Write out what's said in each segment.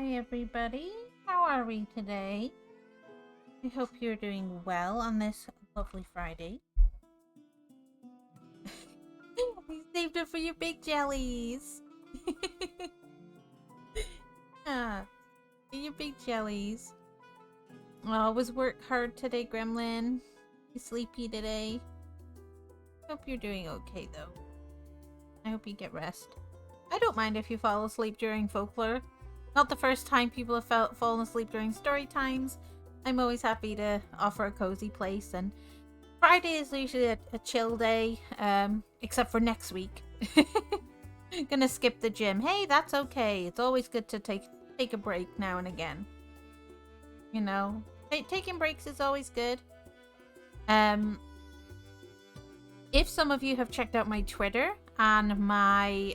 Hi everybody, how are we today? I hope you're doing well on this lovely Friday. You saved it for your big jellies. Ah, your big jellies. Oh, was work hard today, Gremlin? You sleepy today? Hope you're doing okay though. I hope you get rest. I don't mind if you fall asleep during folklore. Not the first time people have fallen asleep during story times. I'm always happy to offer a cozy place, and Friday is usually a chill day, except for next week. Gonna skip the gym. Hey, that's okay. It's always good to take a break now and again. You know, taking breaks is always good. If some of you have checked out my Twitter and my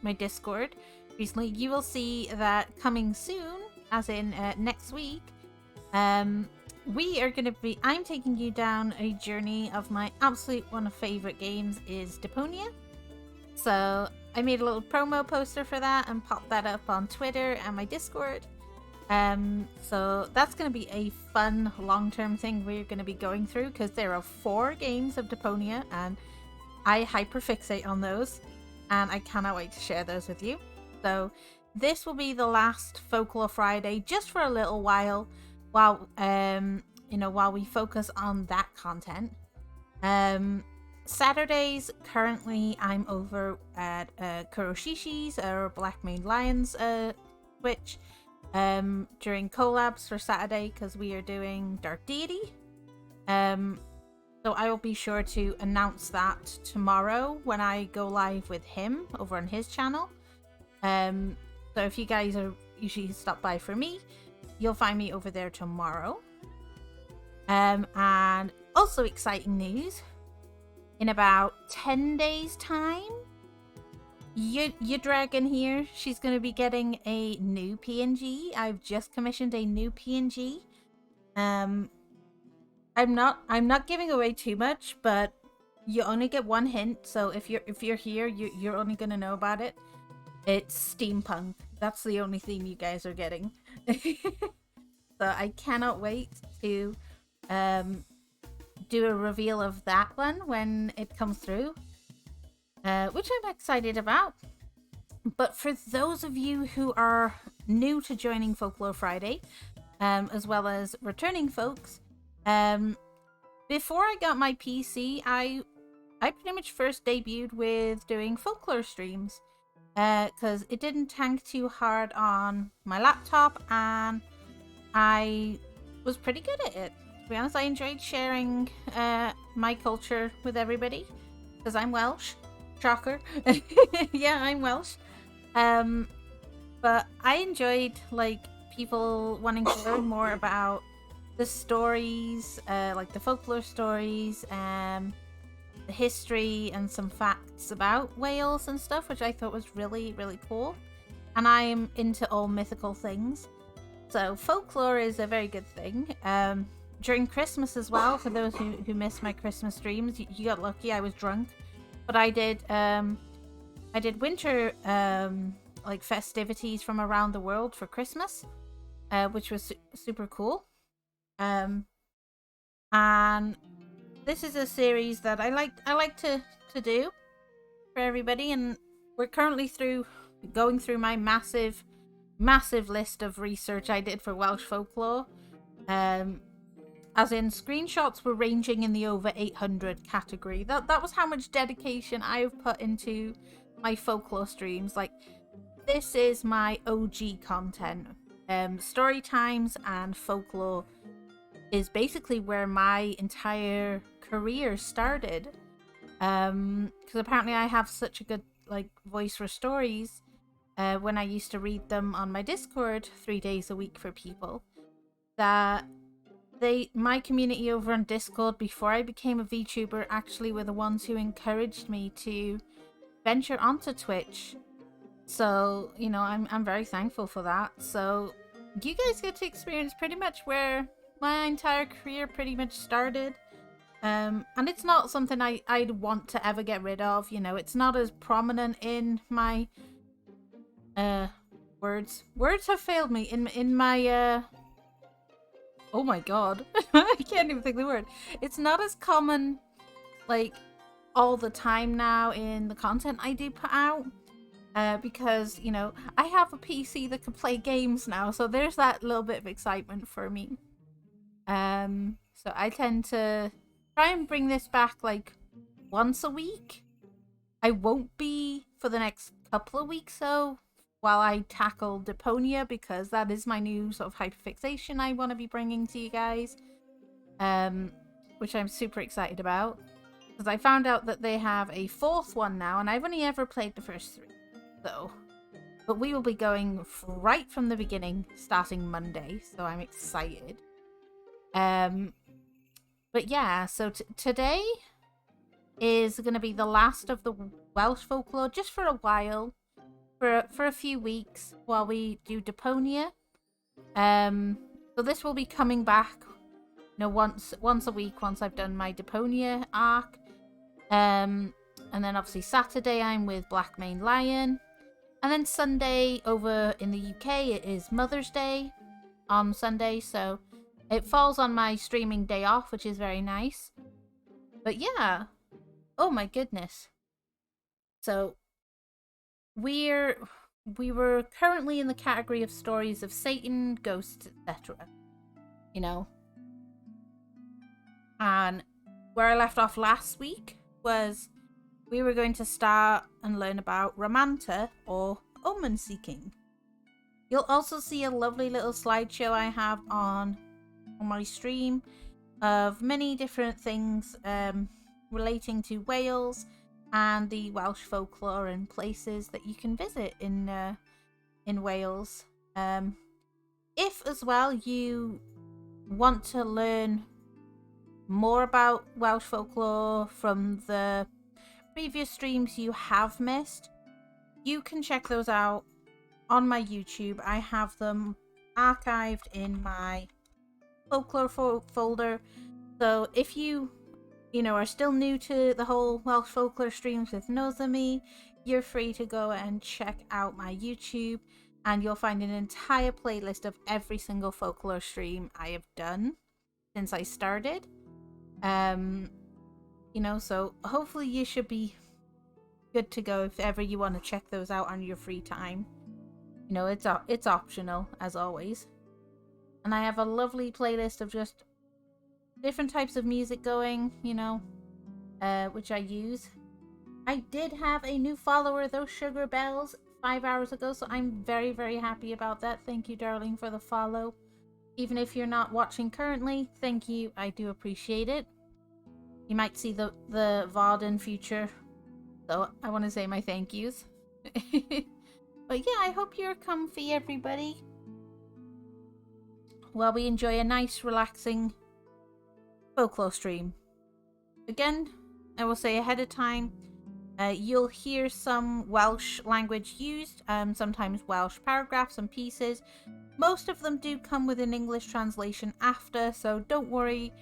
my Discord recently, you will see that coming soon, as in next week, we are going to be, I'm taking you down a journey of my absolute one of favorite games is Deponia. So I made a little promo poster for that and popped that up on Twitter and my Discord. So that's going to be a fun long-term thing we're going to be going through, because there are 4 games of Deponia and I hyperfixate on those, and I cannot wait to share those with you. So this will be the last Folklore Friday just for a little while while we focus on that content. Saturdays currently I'm over at Kuroshishi's or Black Moon Lions Twitch during collabs for Saturday, because we are doing Dark Deity. So I will be sure to announce that tomorrow when I go live with him over on his channel. So if you guys are usually stop by for me, you'll find me over there tomorrow. And also exciting news, in about 10 days time, your dragon here, she's going to be getting a new PNG. I've just commissioned a new PNG. I'm not giving away too much, but you only get one hint. So if you're here, you're only going to know about it. It's steampunk. That's the only thing you guys are getting. So I cannot wait to do a reveal of that one when it comes through, which I'm excited about. But for those of you who are new to joining Folklore Friday, as well as returning folks, before I got my PC, I pretty much first debuted with doing folklore streams, because it didn't tank too hard on my laptop, and I was pretty good at it. To be honest, I enjoyed sharing my culture with everybody, because I'm Welsh. Shocker. Yeah, I'm Welsh. But I enjoyed people wanting to learn more about the stories, like the folklore stories, the history, and some facts about Wales and stuff, which I thought was really, really cool. And I am into all mythical things, so folklore is a very good thing. During Christmas as well, for those who missed my Christmas streams, you got lucky. I was drunk, but I did winter festivities from around the world for Christmas, which was super cool. And this is a series that I like to do for everybody, and we're currently going through my massive list of research I did for Welsh folklore. As in, screenshots were ranging in the over 800 category. That was how much dedication I've put into my folklore streams. Like, this is my OG content. Story times and folklore is basically where my entire career started. Because apparently I have such a good voice for stories. When I used to read them on my Discord 3 days a week for people, that my community over on Discord before I became a VTuber actually were the ones who encouraged me to venture onto Twitch. So, I'm very thankful for that. So you guys get to experience pretty much where my entire career pretty much started. And it's not something I'd want to ever get rid of. It's not as prominent in my Words have failed me in my oh my god. I can't even think of the word. It's not as common like all the time now in the content I do put out. Because, you know, I have a PC that can play games now, so there's that little bit of excitement for me. So I tend to try and bring this back like once a week. I won't be for the next couple of weeks though, while I tackle Deponia, because that is my new sort of hyperfixation I want to be bringing to you guys. Which I'm super excited about. Because I found out that they have a fourth one now, and I've only ever played the first three. So, but we will be going right from the beginning, starting Monday, so I'm excited. But yeah, so today is going to be the last of the Welsh folklore, just for a while, for a few weeks, while we do Deponia. So this will be coming back, you know, once a week, once I've done my Deponia arc. And then obviously Saturday I'm with Black Mane Lion. And then Sunday over in the UK it is Mother's Day on Sunday, so it falls on my streaming day off, which is very nice. But yeah, oh my goodness. So we were currently in the category of stories of Satan, ghosts, etc. You know. And where I left off last week was we were going to start and learn about Ramanta, or omen seeking. You'll also see a lovely little slideshow I have on my stream of many different things relating to Wales and the Welsh folklore and places that you can visit in Wales. If as well you want to learn more about Welsh folklore from the previous streams you have missed, you can check those out on my YouTube. I have them archived in my folklore folder. So if you are still new to the whole Welsh folklore streams with Nozomi, you're free to go and check out my YouTube, and you'll find an entire playlist of every single folklore stream I have done since I started. So hopefully you should be good to go if ever you want to check those out on your free time. You know, it's optional as always. And I have a lovely playlist of just different types of music going, which I use. I did have a new follower, those Sugar Bells, 5 hours ago, so I'm very, very happy about that. Thank you, darling, for the follow. Even if you're not watching currently, thank you. I do appreciate it. You might see the VOD in future, so I want to say my thank yous. But yeah, I hope you're comfy, everybody, while we enjoy a nice, relaxing folklore stream. Again, I will say ahead of time, you'll hear some Welsh language used, sometimes Welsh paragraphs and pieces. Most of them do come with an English translation after, so don't worry,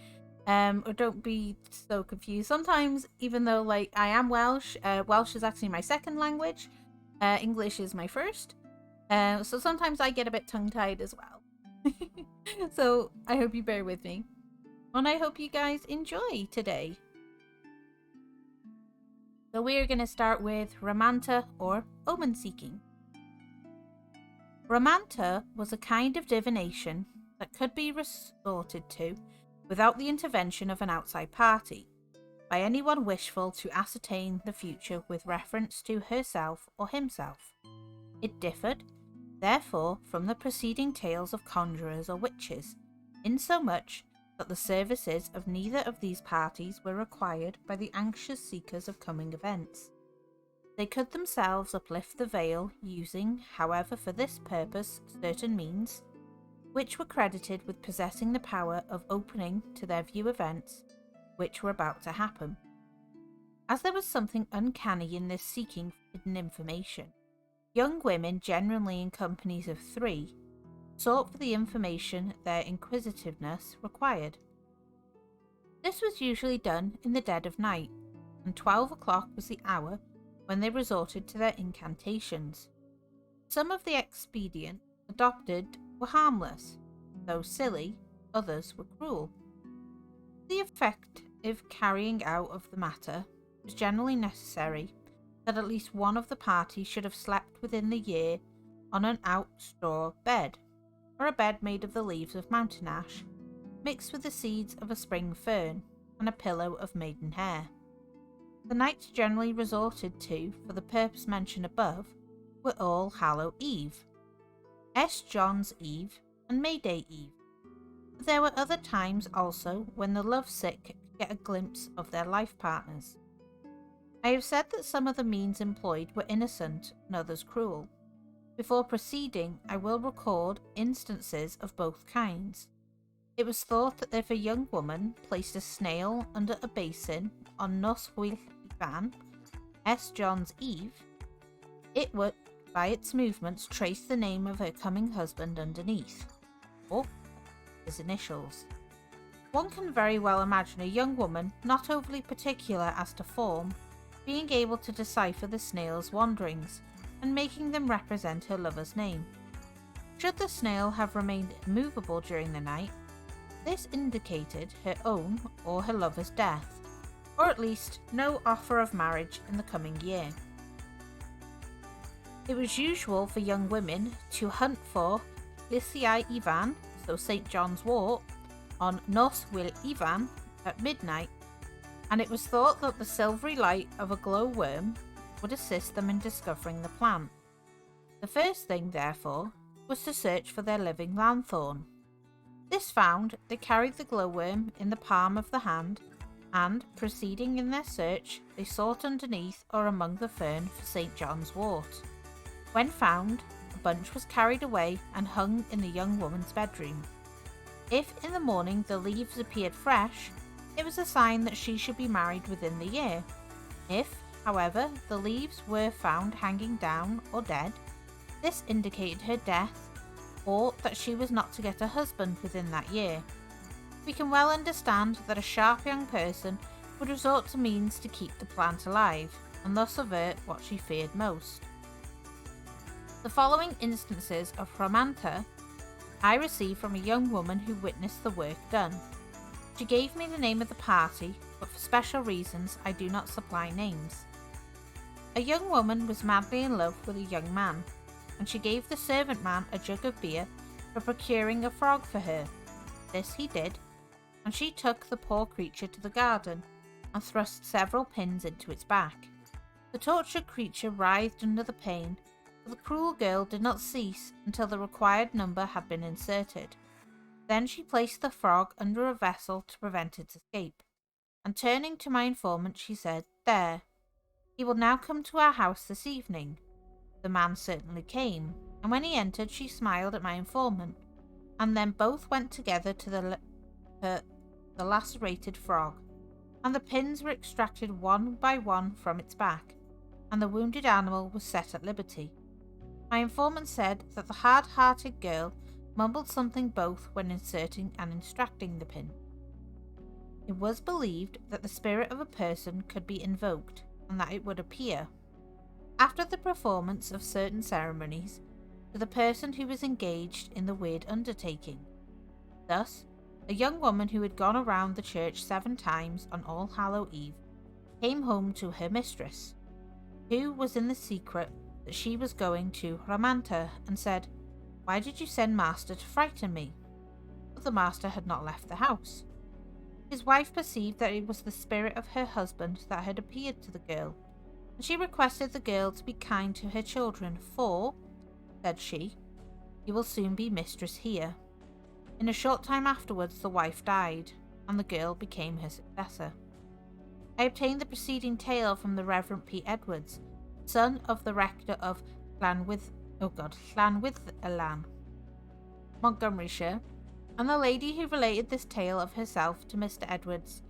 or don't be so confused. Sometimes, even though I am Welsh, Welsh is actually my second language, English is my first, so sometimes I get a bit tongue-tied as well. So I hope you bear with me, and I hope you guys enjoy today. So we're going to start with Ramanta, or omen seeking. Ramanta was a kind of divination that could be resorted to without the intervention of an outside party, by anyone wishful to ascertain the future with reference to herself or himself. It differed, therefore, from the preceding tales of conjurers or witches, insomuch that the services of neither of these parties were required by the anxious seekers of coming events. They could themselves uplift the veil using, however, for this purpose, certain means, which were credited with possessing the power of opening to their view events which were about to happen. As there was something uncanny in this seeking for hidden information, young women, generally in companies of 3, sought for the information their inquisitiveness required. This was usually done in the dead of night, and 12 o'clock was the hour when they resorted to their incantations. Some of the expedients adopted were harmless, though silly, others were cruel. The effective carrying out of the matter was generally necessary that at least one of the party should have slept within the year on an out straw bed, or a bed made of the leaves of mountain ash, mixed with the seeds of a spring fern, and a pillow of maiden hair. The nights generally resorted to for the purpose mentioned above were All Hallow Eve, S. John's Eve, and May Day Eve. But there were other times also when the lovesick could get a glimpse of their life partners. I have said that some of the means employed were innocent and others cruel. Before proceeding, I will record instances of both kinds. It was thought that if a young woman placed a snail under a basin on Nos Hwyl Ifan, S. John's Eve, it would, by its movements, trace the name of her coming husband underneath, or his initials. One can very well imagine a young woman, not overly particular as to form, being able to decipher the snail's wanderings, and making them represent her lover's name. Should the snail have remained immovable during the night, this indicated her own or her lover's death, or at least no offer of marriage in the coming year. It was usual for young women to hunt for Llysiau Ifan, so St. John's wort, on Nos Hwyl Ifan at midnight, and it was thought that the silvery light of a glowworm would assist them in discovering the plant. The first thing, therefore, was to search for their living lanthorn. This found, they carried the glowworm in the palm of the hand, and, proceeding in their search, they sought underneath or among the fern for St. John's wort. When found, a bunch was carried away and hung in the young woman's bedroom. If in the morning the leaves appeared fresh, it was a sign that she should be married within the year. If, however, the leaves were found hanging down or dead, this indicated her death, or that she was not to get a husband within that year. We can well understand that a sharp young person would resort to means to keep the plant alive, and thus avert what she feared most. The following instances of Rhamanta I received from a young woman who witnessed the work done. She gave me the name of the party, but for special reasons I do not supply names. A young woman was madly in love with a young man, and she gave the servant man a jug of beer for procuring a frog for her. This he did, and she took the poor creature to the garden and thrust several pins into its back. The tortured creature writhed under the pain, but the cruel girl did not cease until the required number had been inserted. Then she placed the frog under a vessel to prevent its escape, and turning to my informant she said, "There, he will now come to our house this evening." The man certainly came, and when he entered she smiled at my informant, and then both went together to the lacerated frog, and the pins were extracted one by one from its back, and the wounded animal was set at liberty. My informant said that the hard-hearted girl mumbled something both when inserting and extracting the pin. It was believed that the spirit of a person could be invoked, and that it would appear, after the performance of certain ceremonies, to the person who was engaged in the weird undertaking. Thus, a young woman who had gone around the church 7 times on All Hallow Eve came home to her mistress, who was in the secret that she was going to Rhamanta, and said, "Why did you send master to frighten me?" But the master had not left the house. His wife perceived that it was the spirit of her husband that had appeared to the girl, and she requested the girl to be kind to her children, for, said she, "you will soon be mistress here." In a short time afterwards the wife died, and the girl became her successor. I obtained the preceding tale from the Reverend P. Edwards, son of the rector of Llanwyddelan, Montgomeryshire, and the lady who related this tale of herself to Mr. Edwards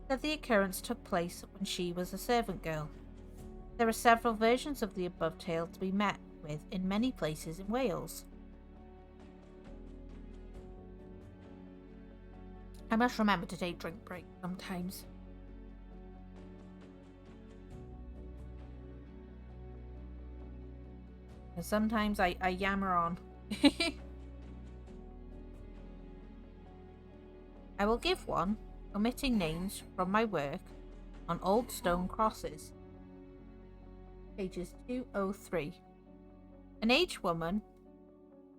said the occurrence took place when she was a servant girl. There are several versions of the above tale to be met with in many places in Wales. I must remember to take drink breaks sometimes. And sometimes I yammer on. I will give one, omitting names from my work on old stone crosses. Pages 203. An aged woman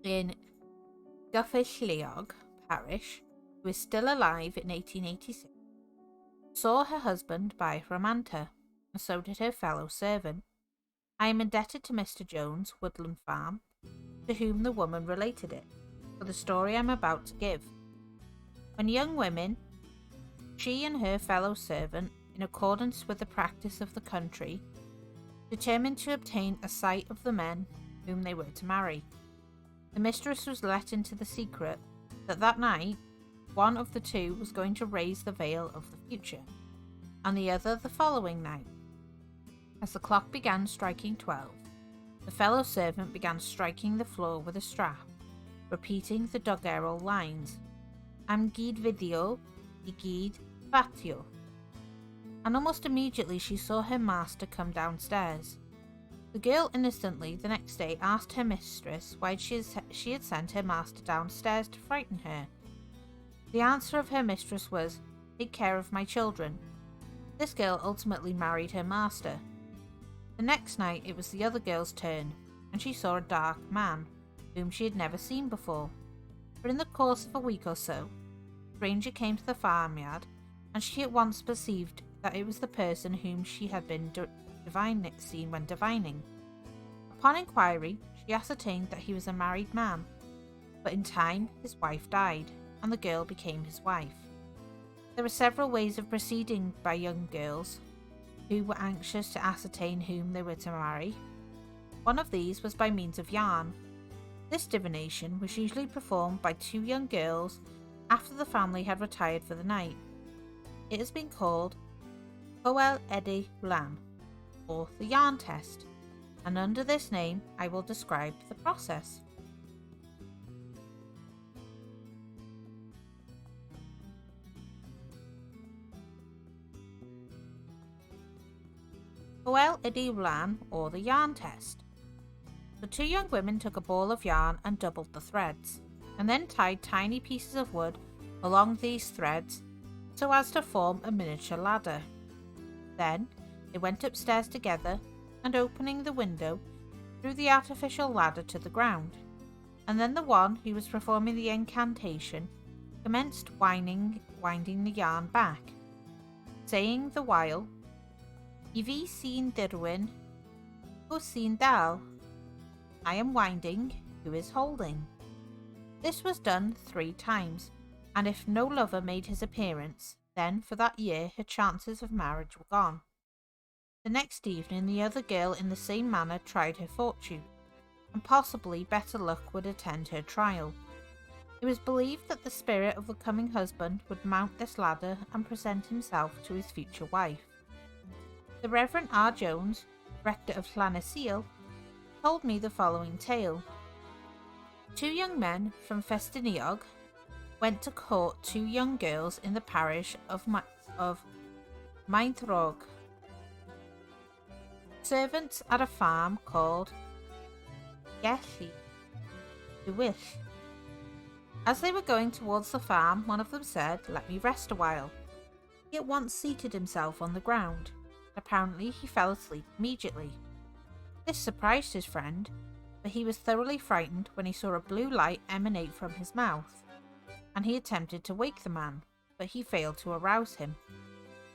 in Gyffylliog parish, who is still alive in 1886, saw her husband buy from Manta, and so did her fellow servant. I am indebted to Mr. Jones, Woodland Farm, to whom the woman related it, for the story I am about to give. When young women, she and her fellow servant, in accordance with the practice of the country, determined to obtain a sight of the men whom they were to marry. The mistress was let into the secret that night one of the two was going to raise the veil of the future, and the other the following night. As the clock began striking 12, the fellow servant began striking the floor with a strap, repeating the doggerel lines, Am gyd fideo, I gyd fatio. And almost immediately she saw her master come downstairs. The girl innocently the next day asked her mistress why she had sent her master downstairs to frighten her. The answer of her mistress was, Take care of my children. This girl ultimately married her master. The next night it was the other girl's turn, and she saw a dark man, whom she had never seen before. But in the course of a week or so, a stranger came to the farmyard, and she at once perceived that it was the person whom she had been seen when divining. Upon inquiry, she ascertained that he was a married man, but in time his wife died, and the girl became his wife. There were several ways of proceeding by young girls who were anxious to ascertain whom they were to marry. One of these was by means of yarn. This divination was usually performed by two young girls after the family had retired for the night. It has been called Coel Edi Lan, or the yarn test, and under this name I will describe the process. Coel Edi Lan, or the yarn test. The two young women took a ball of yarn and doubled the threads, and then tied tiny pieces of wood along these threads so as to form a miniature ladder. Then they went upstairs together, and opening the window, threw the artificial ladder to the ground, and then the one who was performing the incantation commenced winding the yarn back, saying the while, Ivi sin dirwin, who sin dal. I am winding, who is holding. This was done 3 times, and if no lover made his appearance, then for that year her chances of marriage were gone. The next evening the other girl in the same manner tried her fortune, and possibly better luck would attend her trial. It was believed that the spirit of the coming husband would mount this ladder and present himself to his future wife. The Reverend R. Jones, rector of Llanesil, told me the following tale. 2 young men from Festiniog went to court 2 young girls in the parish of Maenthrog, servants at a farm called Gelli Dywyll. As they were going towards the farm, one of them said, Let me rest a while. He at once seated himself on the ground. Apparently he fell asleep immediately. This surprised his friend, for he was thoroughly frightened when he saw a blue light emanate from his mouth, and he attempted to wake the man, but he failed to arouse him.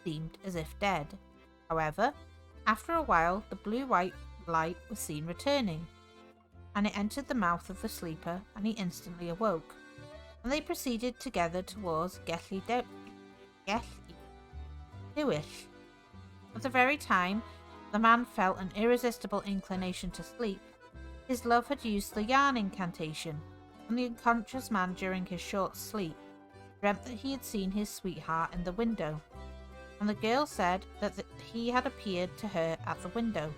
He seemed as if dead. However, after a while the blue-white light was seen returning, and it entered the mouth of the sleeper, and he instantly awoke, and they proceeded together towards Gelli Dywyll. At the very time the man felt an irresistible inclination to sleep, his love had used the yarn incantation, and the unconscious man during his short sleep dreamt that he had seen his sweetheart in the window, and the girl said that he had appeared to her at the window.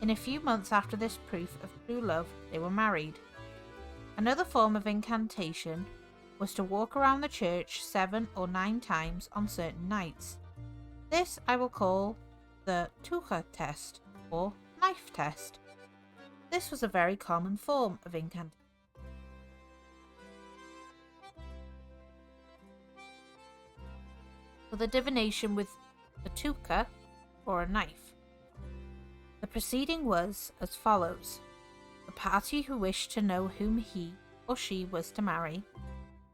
In a few months after this proof of true love, they were married. Another form of incantation was to walk around the church 7 or 9 times on certain nights. This I will call the Tucha test, or knife test. This was a very common form of incantation. For the divination with a tuka, or a knife. The proceeding was as follows. The party who wished to know whom he or she was to marry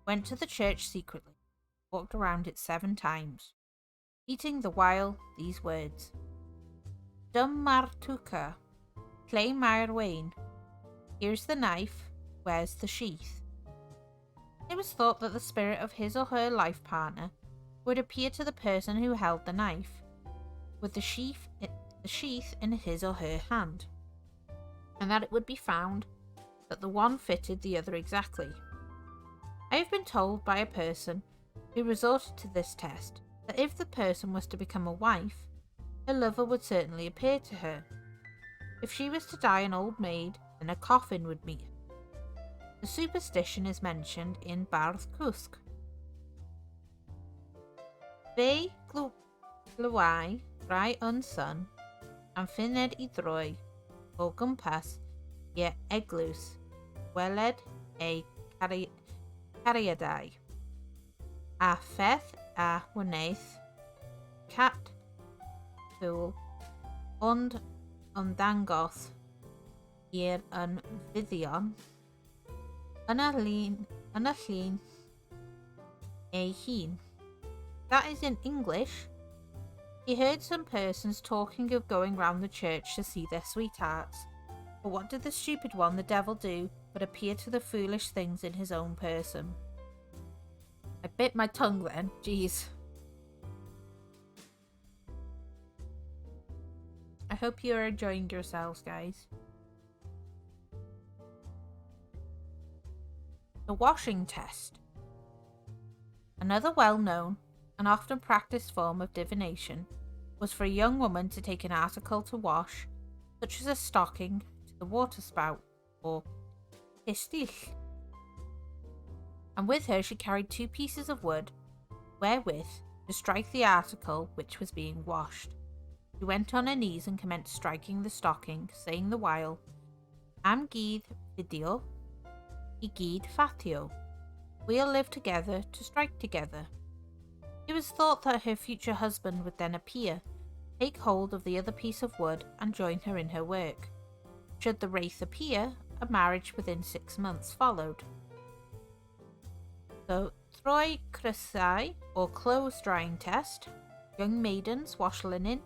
went to the church secretly, walked around it 7 times, repeating the while these words: Dum mar tuka, play mar wain. Here's the knife, where's the sheath? It was thought that the spirit of his or her life partner would appear to the person who held the knife, with the sheath in his or her hand, and that it would be found that the one fitted the other exactly. I have been told by a person who resorted to this test that if the person was to become a wife, her lover would certainly appear to her. If she was to die an old maid, then a coffin would meet her. The superstition is mentioned in Bardd Cwsg. Fe glywai rai yn sun, am ffyned I droi, o gwmpas i'r eglwys, weled ei cariadau, a pheth a wnaeth cat fwl, ond ymddangos i'r yn fuddion, yn y llun ei hun. That is in English. He heard some persons talking of going round the church to see their sweethearts. But what did the stupid one, the devil, do but appear to the foolish things in his own person? I bit my tongue then, jeez. I hope you are enjoying yourselves, guys. The washing test. Another well-known and often practiced form of divination was for a young woman to take an article to wash, such as a stocking, to the water spout, or histill, and with her she carried 2 pieces of wood, wherewith to strike the article which was being washed. She went on her knees and commenced striking the stocking, saying the while, Am gyd fideo, I gyd fatio. We'll live together to strike together. It was thought that her future husband would then appear, take hold of the other piece of wood, and join her in her work. Should the wraith appear, a marriage within 6 months followed. The Troi Crysau, or clothes drying test. Young maidens wash linen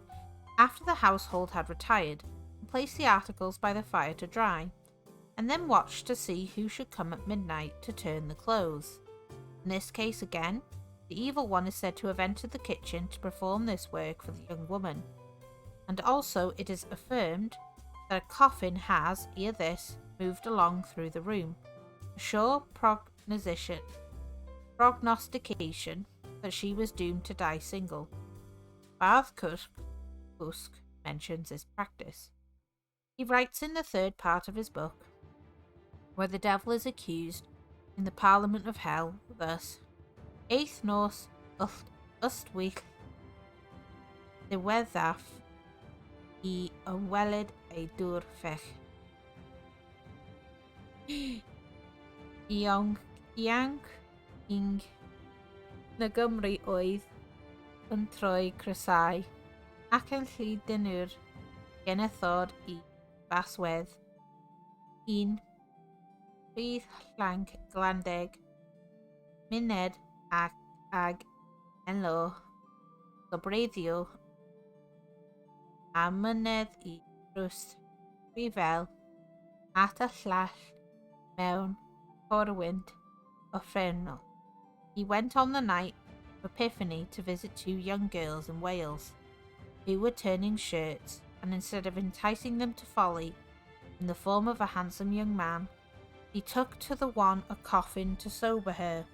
after the household had retired, and place the articles by the fire to dry, and then watch to see who should come at midnight to turn the clothes. In this case again, the evil one is said to have entered the kitchen to perform this work for the young woman, and also it is affirmed that a coffin has, ere this, moved along through the room, a sure prognostication that she was doomed to die single. Bardd Cwsg mentions this practice. He writes in the 3rd part of his book, where the devil is accused in the Parliament of Hell, thus: Eith nos ystwyll ddiweddaf I ymweled ei dŵr fech. Iang ing na Gymru oedd yn troi crysau ac yn llydynwyr genethod I faswedd. Un rhydd llanc glandeg myned ag enlo gobreiddio a mynedd I drws rifel at y llall mewn corwynt offernol. He went on the night of Epiphany to visit 2 young girls in Wales who were turning shirts, and instead of enticing them to folly in the form of a handsome young man, he took to the one a coffin to sober her,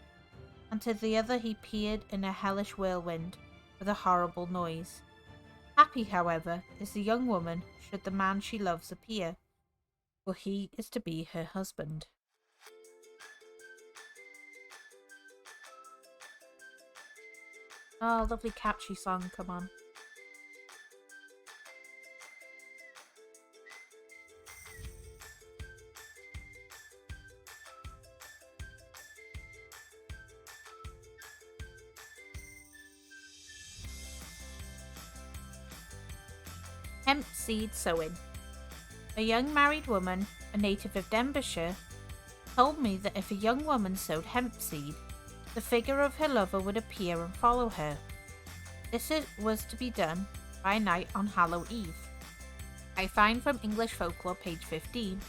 and to the other he peered in a hellish whirlwind with a horrible noise. Happy, however, is the young woman should the man she loves appear, for he is to be her husband. Oh, lovely catchy song, come on. Hemp seed sowing. A young married woman, a native of Denbighshire, told me that if a young woman sowed hemp seed, the figure of her lover would appear and follow her. This was to be done by night on Hallow Eve. I find from English Folklore, page 15,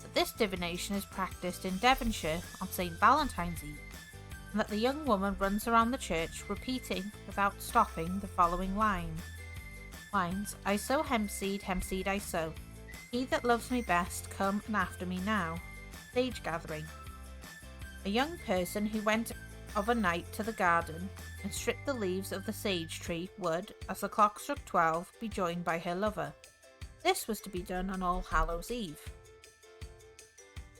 that this divination is practised in Devonshire on St. Valentine's Eve, and that the young woman runs around the church repeating, without stopping, the following lines. I sow hemp seed I sow. He that loves me best, come and after me now. Sage gathering. A young person who went of a night to the garden and stripped the leaves of the sage tree would, as the clock struck 12, be joined by her lover. This was to be done on All Hallows Eve.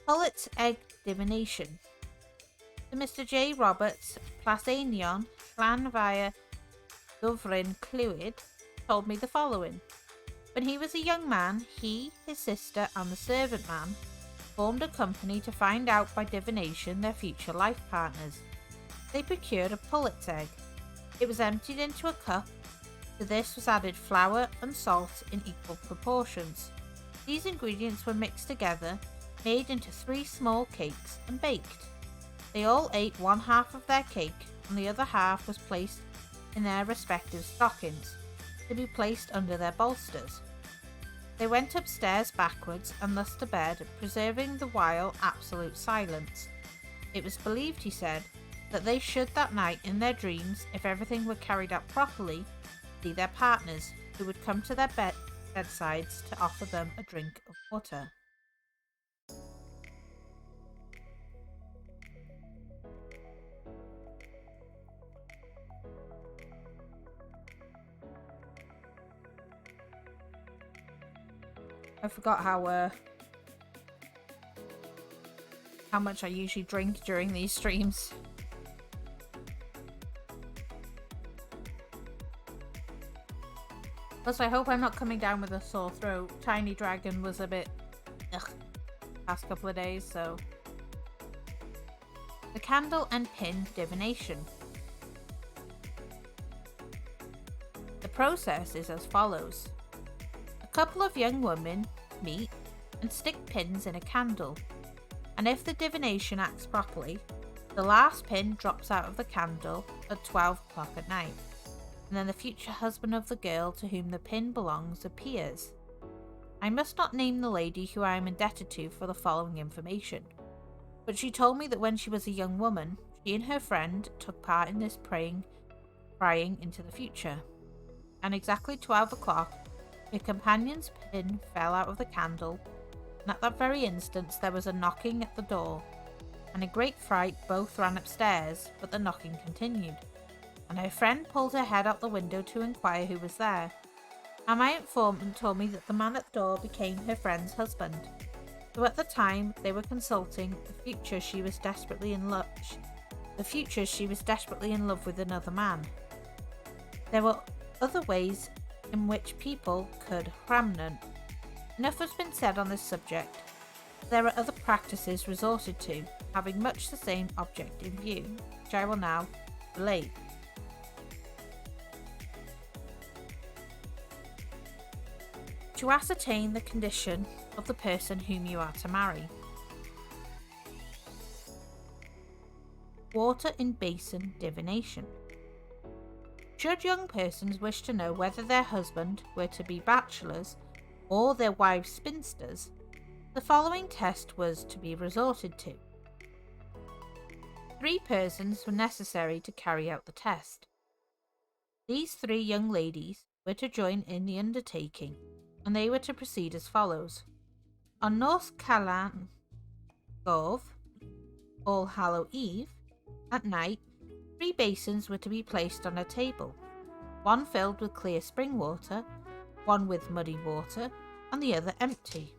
Pullet's egg divination. To Mr. J. Roberts, Plasenion, Llan via Dyfrin Clwyd, told me the following. When he was a young man, he, his sister, and the servant man formed a company to find out by divination their future life partners. They procured a pullet's egg. It was emptied into a cup. To this was added flour and salt in equal proportions. These ingredients were mixed together, made into 3 small cakes, and baked. They all ate one half of their cake, and the other half was placed in their respective stockings, to be placed under their bolsters. They went upstairs backwards and thus to bed, preserving the while absolute silence. It was believed, he said, that they should that night in their dreams, if everything were carried out properly, see their partners, who would come to their bedsides to offer them a drink of water. I forgot how much I usually drink during these streams. Plus, I hope I'm not coming down with a sore throat. Tiny Dragon was a bit past couple of days, so. The candle and pin divination. The process is as follows. A couple of young women meet and stick pins in a candle, and if the divination acts properly, the last pin drops out of the candle at 12 o'clock at night, and then the future husband of the girl to whom the pin belongs appears. I must not name the lady who I am indebted to for the following information, but she told me that when she was a young woman, she and her friend took part in this prying into the future, and exactly 12 o'clock, her companion's pin fell out of the candle, and at that very instant there was a knocking at the door, and in great fright both ran upstairs, but the knocking continued, and her friend pulled her head out the window to inquire who was there, and my informant told me that the man at the door became her friend's husband, who at the time they were consulting the future she was desperately in love with another man. There were other ways in which people could Hramnan. Enough has been said on this subject. There are other practices resorted to, having much the same object in view, which I will now relate. To ascertain the condition of the person whom you are to marry. Water in basin divination. Should young persons wish to know whether their husband were to be bachelors or their wives spinsters, the following test was to be resorted to. 3 persons were necessary to carry out the test. These 3 young ladies were to join in the undertaking, and they were to proceed as follows. On Nos Calan Gov, All Hallow Eve, at night, 3 basins were to be placed on a table, one filled with clear spring water, one with muddy water, and the other empty.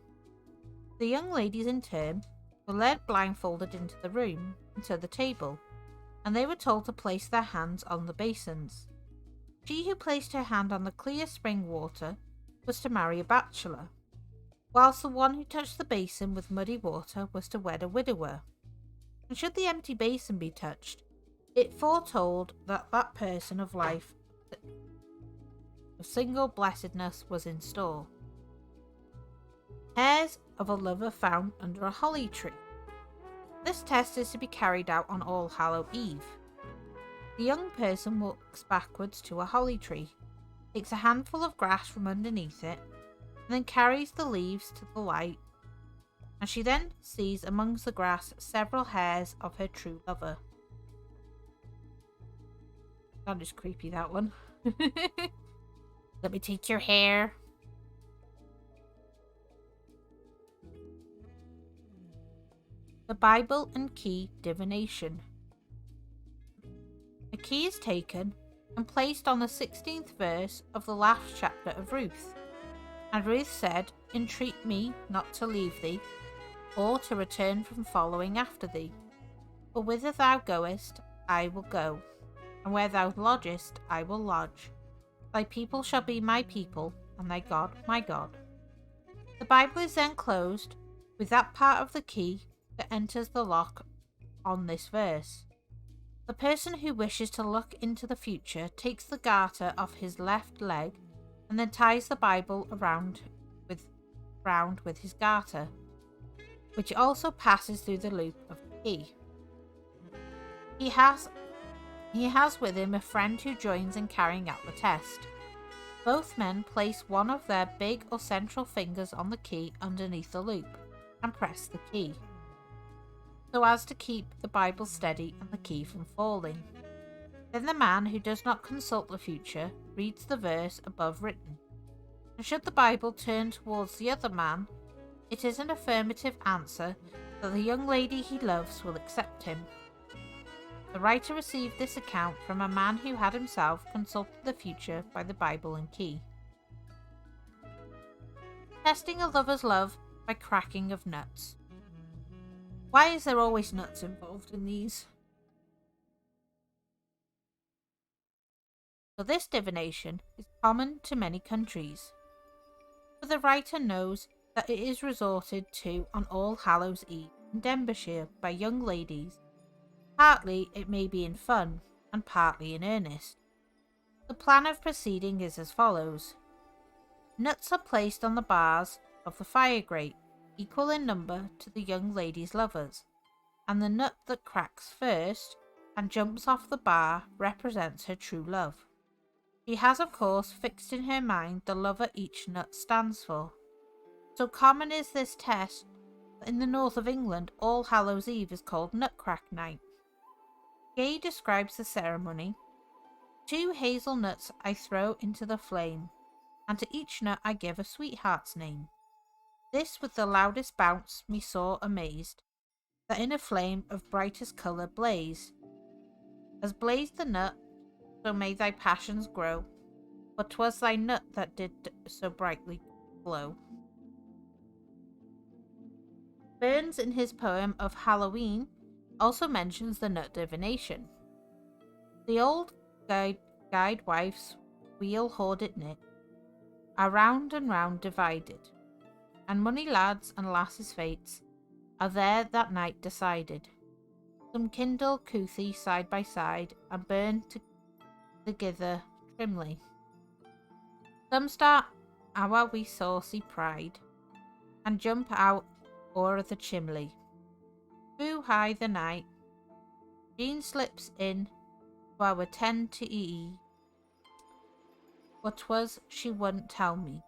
The young ladies in turn were led blindfolded into the room and to the table, and they were told to place their hands on the basins. She who placed her hand on the clear spring water was to marry a bachelor, whilst the one who touched the basin with muddy water was to wed a widower. And should the empty basin be touched, it foretold that person of life of single blessedness was in store. Hairs of a lover found under a holly tree. This test is to be carried out on All Hallow Eve. The young person walks backwards to a holly tree, takes a handful of grass from underneath it, and then carries the leaves to the light, and she then sees amongst the grass several hairs of her true lover. That is creepy, that one. Let me take your hair. The Bible and Key Divination. A key is taken and placed on the 16th verse of the last chapter of Ruth. And Ruth said, "Entreat me not to leave thee, or to return from following after thee. For whither thou goest, I will go, and where thou lodgest, I will lodge. Thy people shall be my people, and thy God my God." The Bible is then closed with that part of the key that enters the lock on this verse. The person who wishes to look into the future takes the garter off his left leg and then ties the Bible round with his garter, which also passes through the loop of the key. He has with him a friend who joins in carrying out the test. Both men place one of their big or central fingers on the key underneath the loop and press the key, so as to keep the Bible steady and the key from falling. Then the man who does not consult the future reads the verse above written, and should the Bible turn towards the other man, it is an affirmative answer that the young lady he loves will accept him. The writer received this account from a man who had himself consulted the future by the Bible and key. Testing a lover's love by cracking of nuts. Why is there always nuts involved in these? So this divination is common to many countries, but the writer knows that it is resorted to on All Hallows Eve in Denbighshire by young ladies. Partly it may be in fun, and partly in earnest. The plan of proceeding is as follows. Nuts are placed on the bars of the fire grate, equal in number to the young lady's lovers, and the nut that cracks first and jumps off the bar represents her true love. She has, of course, fixed in her mind the lover each nut stands for. So common is this test that in the north of England All Hallows Eve is called Nutcrack Night. Gay describes the ceremony. 2 hazelnuts I throw into the flame, and to each nut I give a sweetheart's name. This with the loudest bounce me saw amazed, that in a flame of brightest colour blaze. As blazed the nut, so may thy passions grow, but 'twas thy nut that did so brightly glow. Burns in his poem of Halloween also mentions the nut divination. The old guide wife's wheel hoarded knit are round and round divided, and money lads and lasses' fates are there that night decided. Some kindle couthie side by side and burn together trimly. Some start our wee saucy pride and jump out o'er the chimley. Foo high the night, Jean slips in to our tent to eat. What 'twas she wouldn't tell me.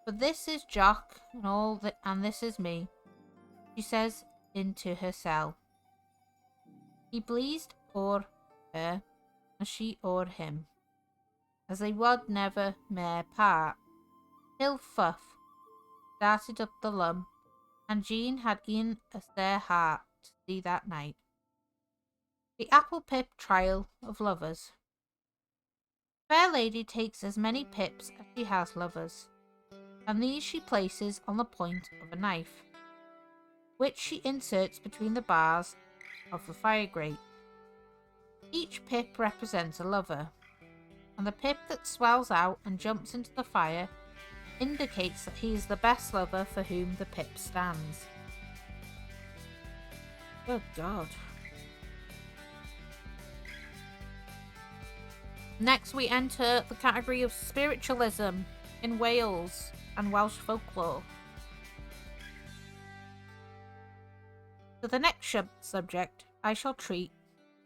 But this is Jock and this is me, she says into her cell. He bleezed o'er her and she o'er him, as they would never mair part, till Fuff started up the lum, and Jean had e'en a sair heart to see that night. The apple pip trial of lovers. Fair lady takes as many pips as she has lovers, and these she places on the point of a knife, which she inserts between the bars of the fire grate. Each pip represents a lover, and the pip that swells out and jumps into the fire indicates that he is the best lover for whom the pip stands. Good God. Next, we enter the category of spiritualism in Wales and Welsh folklore. So the next subject I shall treat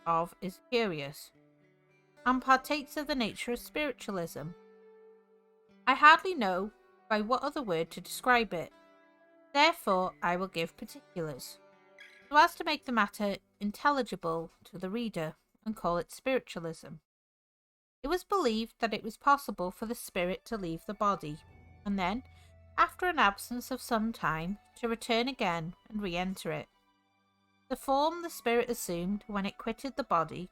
of is curious, and partakes of the nature of spiritualism. I hardly know by what other word to describe it, therefore I will give particulars, so as to make the matter intelligible to the reader, and call it spiritualism. It was believed that it was possible for the spirit to leave the body, and then, after an absence of some time, to return again and re-enter it. The form the spirit assumed when it quitted the body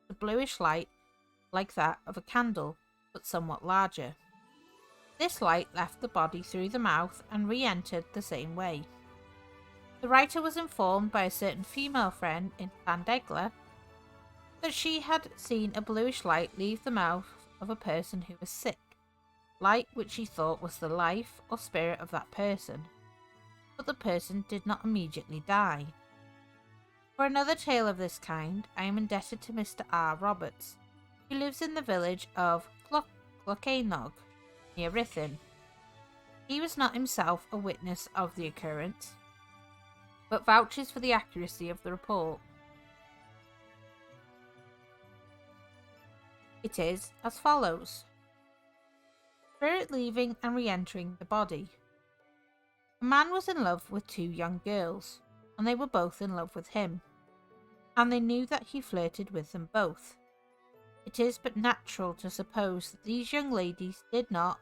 was a bluish light like that of a candle, but somewhat larger. This light left the body through the mouth and re-entered the same way. The writer was informed by a certain female friend in Llandegla that she had seen a bluish light leave the mouth of a person who was sick, light which she thought was the life or spirit of that person, but the person did not immediately die. For another tale of this kind, I am indebted to Mr. R. Roberts, who lives in the village of Clocaenog, near Ruthin. He was not himself a witness of the occurrence, but vouches for the accuracy of the report. It is as follows. Spirit leaving and re-entering the body. A man was in love with two young girls, and they were both in love with him, and they knew that he flirted with them both. It is but natural to suppose that these young ladies did not,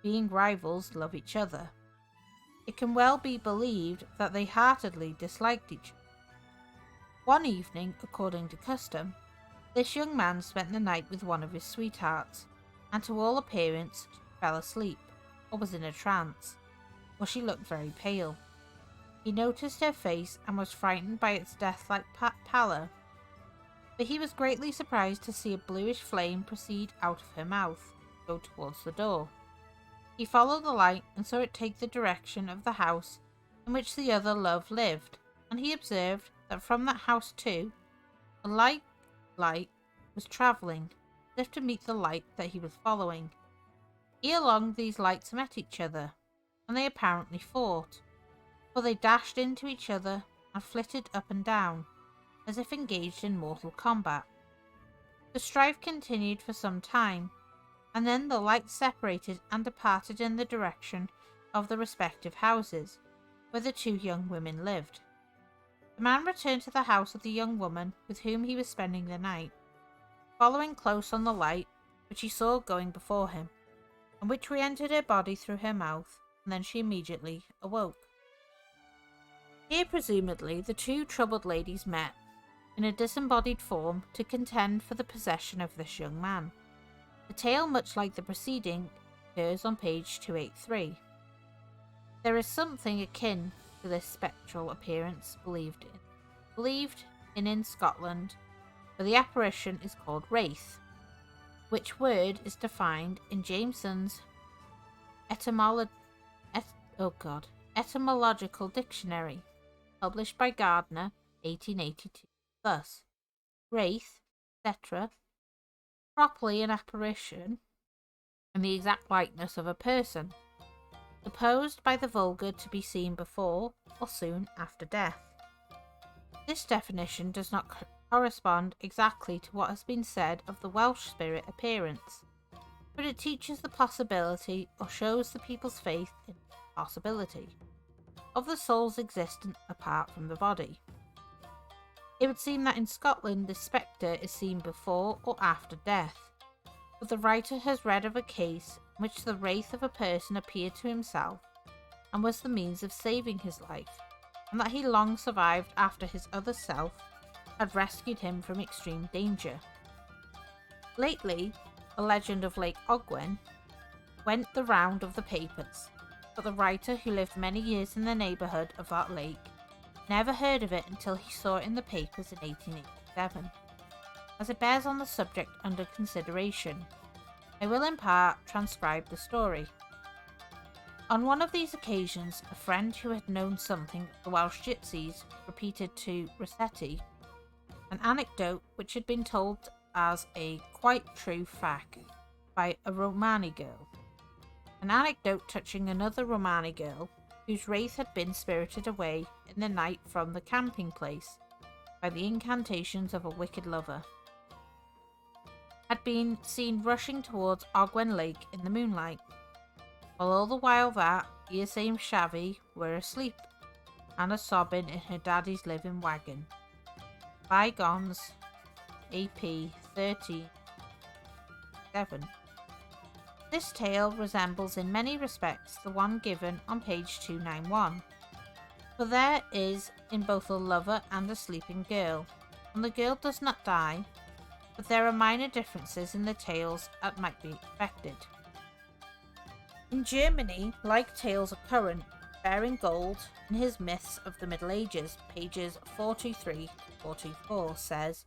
being rivals, love each other. It can well be believed that they heartily disliked each other. One evening, according to custom, this young man spent the night with one of his sweethearts, and to all appearance she fell asleep, or was in a trance, for she looked very pale. He noticed her face and was frightened by its death-like pallor, but he was greatly surprised to see a bluish flame proceed out of her mouth, go towards the door. He followed the light and saw it take the direction of the house in which the other love lived, and he observed that from that house too, a light was travelling, as if to meet the light that he was following. Ere long these lights met each other, and they apparently fought, for they dashed into each other and flitted up and down, as if engaged in mortal combat. The strife continued for some time, and then the lights separated and departed in the direction of the respective houses, where the two young women lived. The man returned to the house of the young woman with whom he was spending the night, following close on the light which he saw going before him, and which re-entered her body through her mouth, and then she immediately awoke. Here presumably the two troubled ladies met, in a disembodied form, to contend for the possession of this young man. The tale, much like the preceding, occurs on page 283. There is something akin to this spectral appearance believed in Scotland, where the apparition is called wraith, which word is defined in Jameson's etymological dictionary, published by Gardner, 1882, thus: wraith, etc., properly an apparition in the exact likeness of a person, supposed by the vulgar to be seen before or soon after death. This definition does not correspond exactly to what has been said of the Welsh spirit appearance, but it teaches the possibility, or shows the people's faith in the possibility, of the soul's existence apart from the body. It would seem that in Scotland the spectre is seen before or after death, but the writer has read of a case in which the wraith of a person appeared to himself and was the means of saving his life, and that he long survived after his other self had rescued him from extreme danger. Lately, a legend of Lake Ogwen went the round of the papers, but the writer, who lived many years in the neighbourhood of that lake, never heard of it until he saw it in the papers in 1887. As it bears on the subject under consideration, I will in part transcribe the story. On one of these occasions, a friend who had known something of the Welsh gipsies repeated to Rossetti an anecdote which had been told as a quite true fact by a Romani girl. An anecdote touching another Romani girl whose wraith had been spirited away in the night from the camping place by the incantations of a wicked lover, had been seen rushing towards Ogwen Lake in the moonlight, while all the while that Iase and Shavi were asleep and a sobbing in her daddy's living wagon. Bygones, AP 13:7. This tale resembles in many respects the one given on page 291, for there is in both a lover and a sleeping girl, and the girl does not die, but there are minor differences in the tales as might be expected. In Germany, like tales are current. Baring Gold, in his Myths of the Middle Ages, pages 423 to 424, says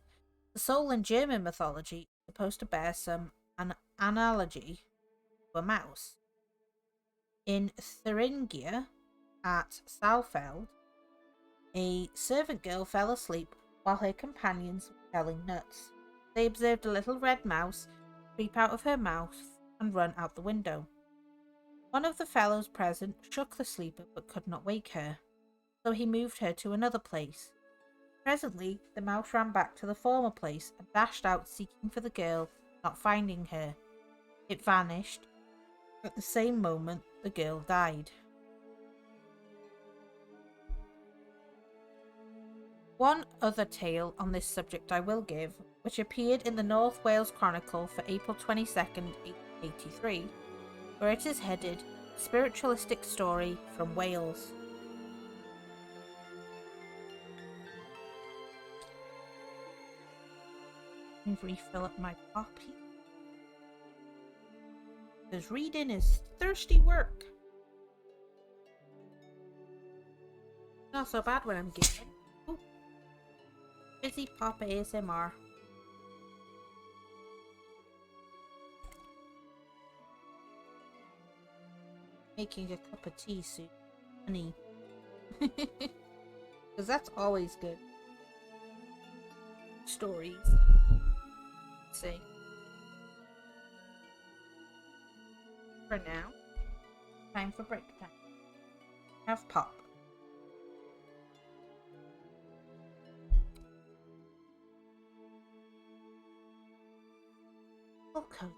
the soul in German mythology is supposed to bear some analogy to a mouse. In Thuringia at Saalfeld, a servant girl fell asleep while her companions were selling nuts. They observed a little red mouse creep out of her mouth and run out the window. One of the fellows present shook the sleeper but could not wake her, so he moved her to another place. Presently, the mouse ran back to the former place and dashed out seeking for the girl, not finding her. It vanished. At the same moment, the girl died. One other tale on this subject I will give, which appeared in the North Wales Chronicle for April 22nd, 1883, where it is headed Spiritualistic Story from Wales. Let me refill up my copy, because reading is thirsty work. Not so bad when I'm giving. Ooh. Busy Pop ASMR. Making a cup of tea soon. Honey. Because that's always good. Stories. Let's see. For now, time for break time. Have pop. Welcome.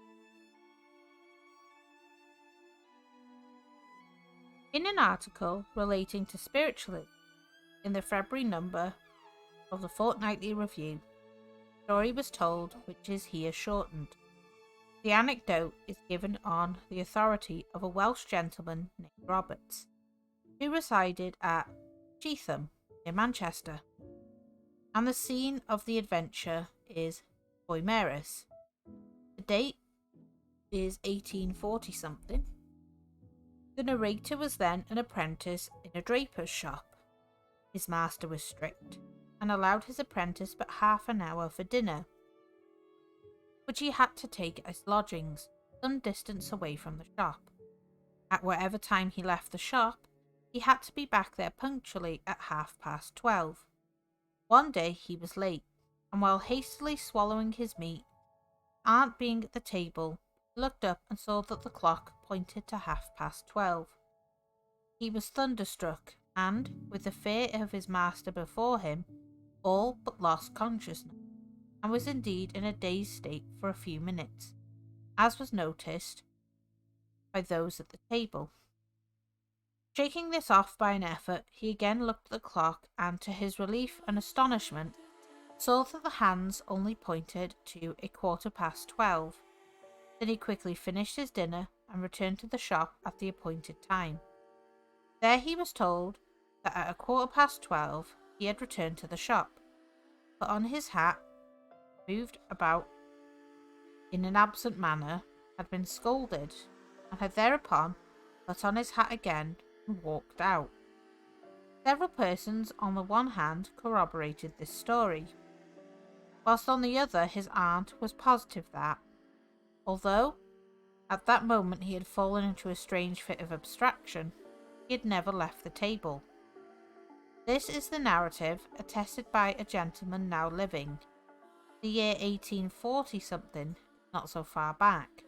In an article relating to spiritualism in the February number of the Fortnightly Review, a story was told which is here shortened. The anecdote is given on the authority of a Welsh gentleman named Roberts, who resided at Cheetham, near Manchester, and the scene of the adventure is Boymeris. The date is 1840 something. The narrator was then an apprentice in a draper's shop. His master was strict and allowed his apprentice but half an hour for dinner, which he had to take at his lodgings, some distance away from the shop. At whatever time he left the shop, he had to be back there punctually at 12:30. One day he was late, and while hastily swallowing his meat, aunt being at the table, looked up and saw that the clock pointed to 12:30. He was thunderstruck, and, with the fear of his master before him, all but lost consciousness, and was indeed in a dazed state for a few minutes, as was noticed by those at the table. Shaking this off by an effort, he again looked at the clock, and to his relief and astonishment, saw that the hands only pointed to 12:15. Then he quickly finished his dinner and returned to the shop at the appointed time. There he was told that at 12:15 he had returned to the shop, put on his hat, moved about in an absent manner, had been scolded, and had thereupon put on his hat again and walked out. Several persons on the one hand corroborated this story, whilst on the other his aunt was positive that, although at that moment he had fallen into a strange fit of abstraction, he had never left the table. This is the narrative attested by a gentleman now living, the year 1840 something, not so far back.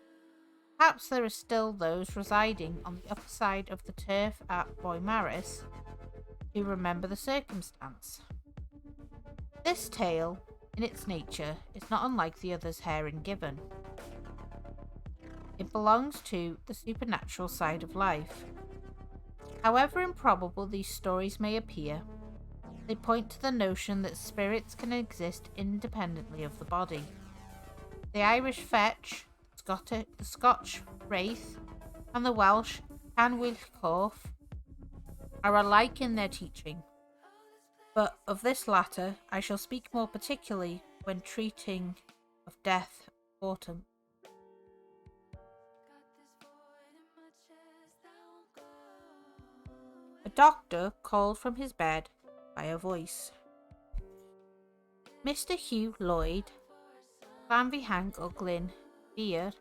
Perhaps there are still those residing on the upper side of the turf at Boymaris who remember the circumstance. This tale, in its nature, is not unlike the others herein given. It belongs to the supernatural side of life. However improbable these stories may appear, they point to the notion that spirits can exist independently of the body. The Irish fetch, the Scotch wraith, and the Welsh Canwyllcorff are alike in their teaching, but of this latter I shall speak more particularly when treating of death autumn. A doctor called from his bed by a voice. Mr. Hugh Lloyd, Llanfihang o Glyn Beer,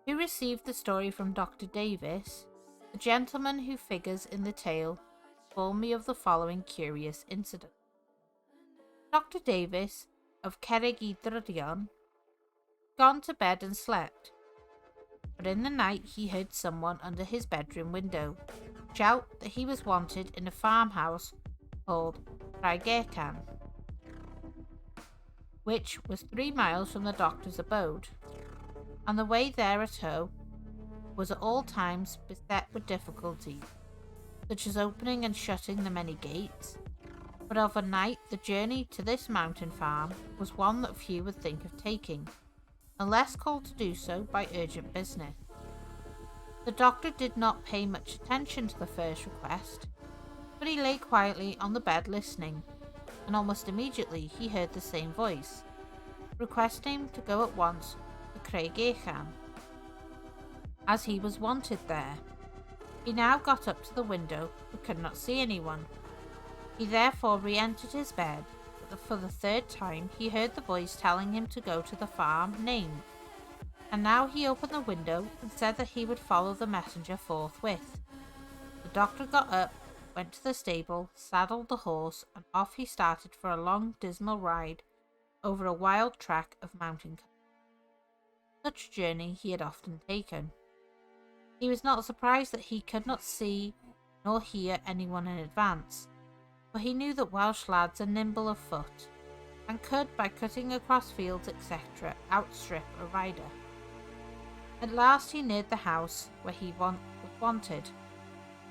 who received the story from Dr. Davis, the gentleman who figures in the tale, told me of the following curious incident. Dr. Davis of Cerrig-y-Drudion gone to bed and slept, but in the night he heard someone under his bedroom window shout that he was wanted in a farmhouse called Rhaigecan, which was 3 miles from the doctor's abode, and the way thereto was at all times beset with difficulties, such as opening and shutting the many gates, but of a night the journey to this mountain farm was one that few would think of taking, unless called to do so by urgent business. The doctor did not pay much attention to the first request, but he lay quietly on the bed listening, and almost immediately he heard the same voice, requesting him to go at once to Craigachan, as he was wanted there. He now got up to the window, but could not see anyone. He therefore re-entered his bed, but for the 3rd time he heard the voice telling him to go to the farm named, and now he opened the window and said that he would follow the messenger forthwith. The doctor got up, went to the stable, saddled the horse, and off he started for a long dismal ride over a wild track of mountain country. Such a journey he had often taken. He was not surprised that he could not see nor hear anyone in advance, for he knew that Welsh lads are nimble of foot, and could, by cutting across fields, etc., outstrip a rider. At last he neared the house where he was wanted,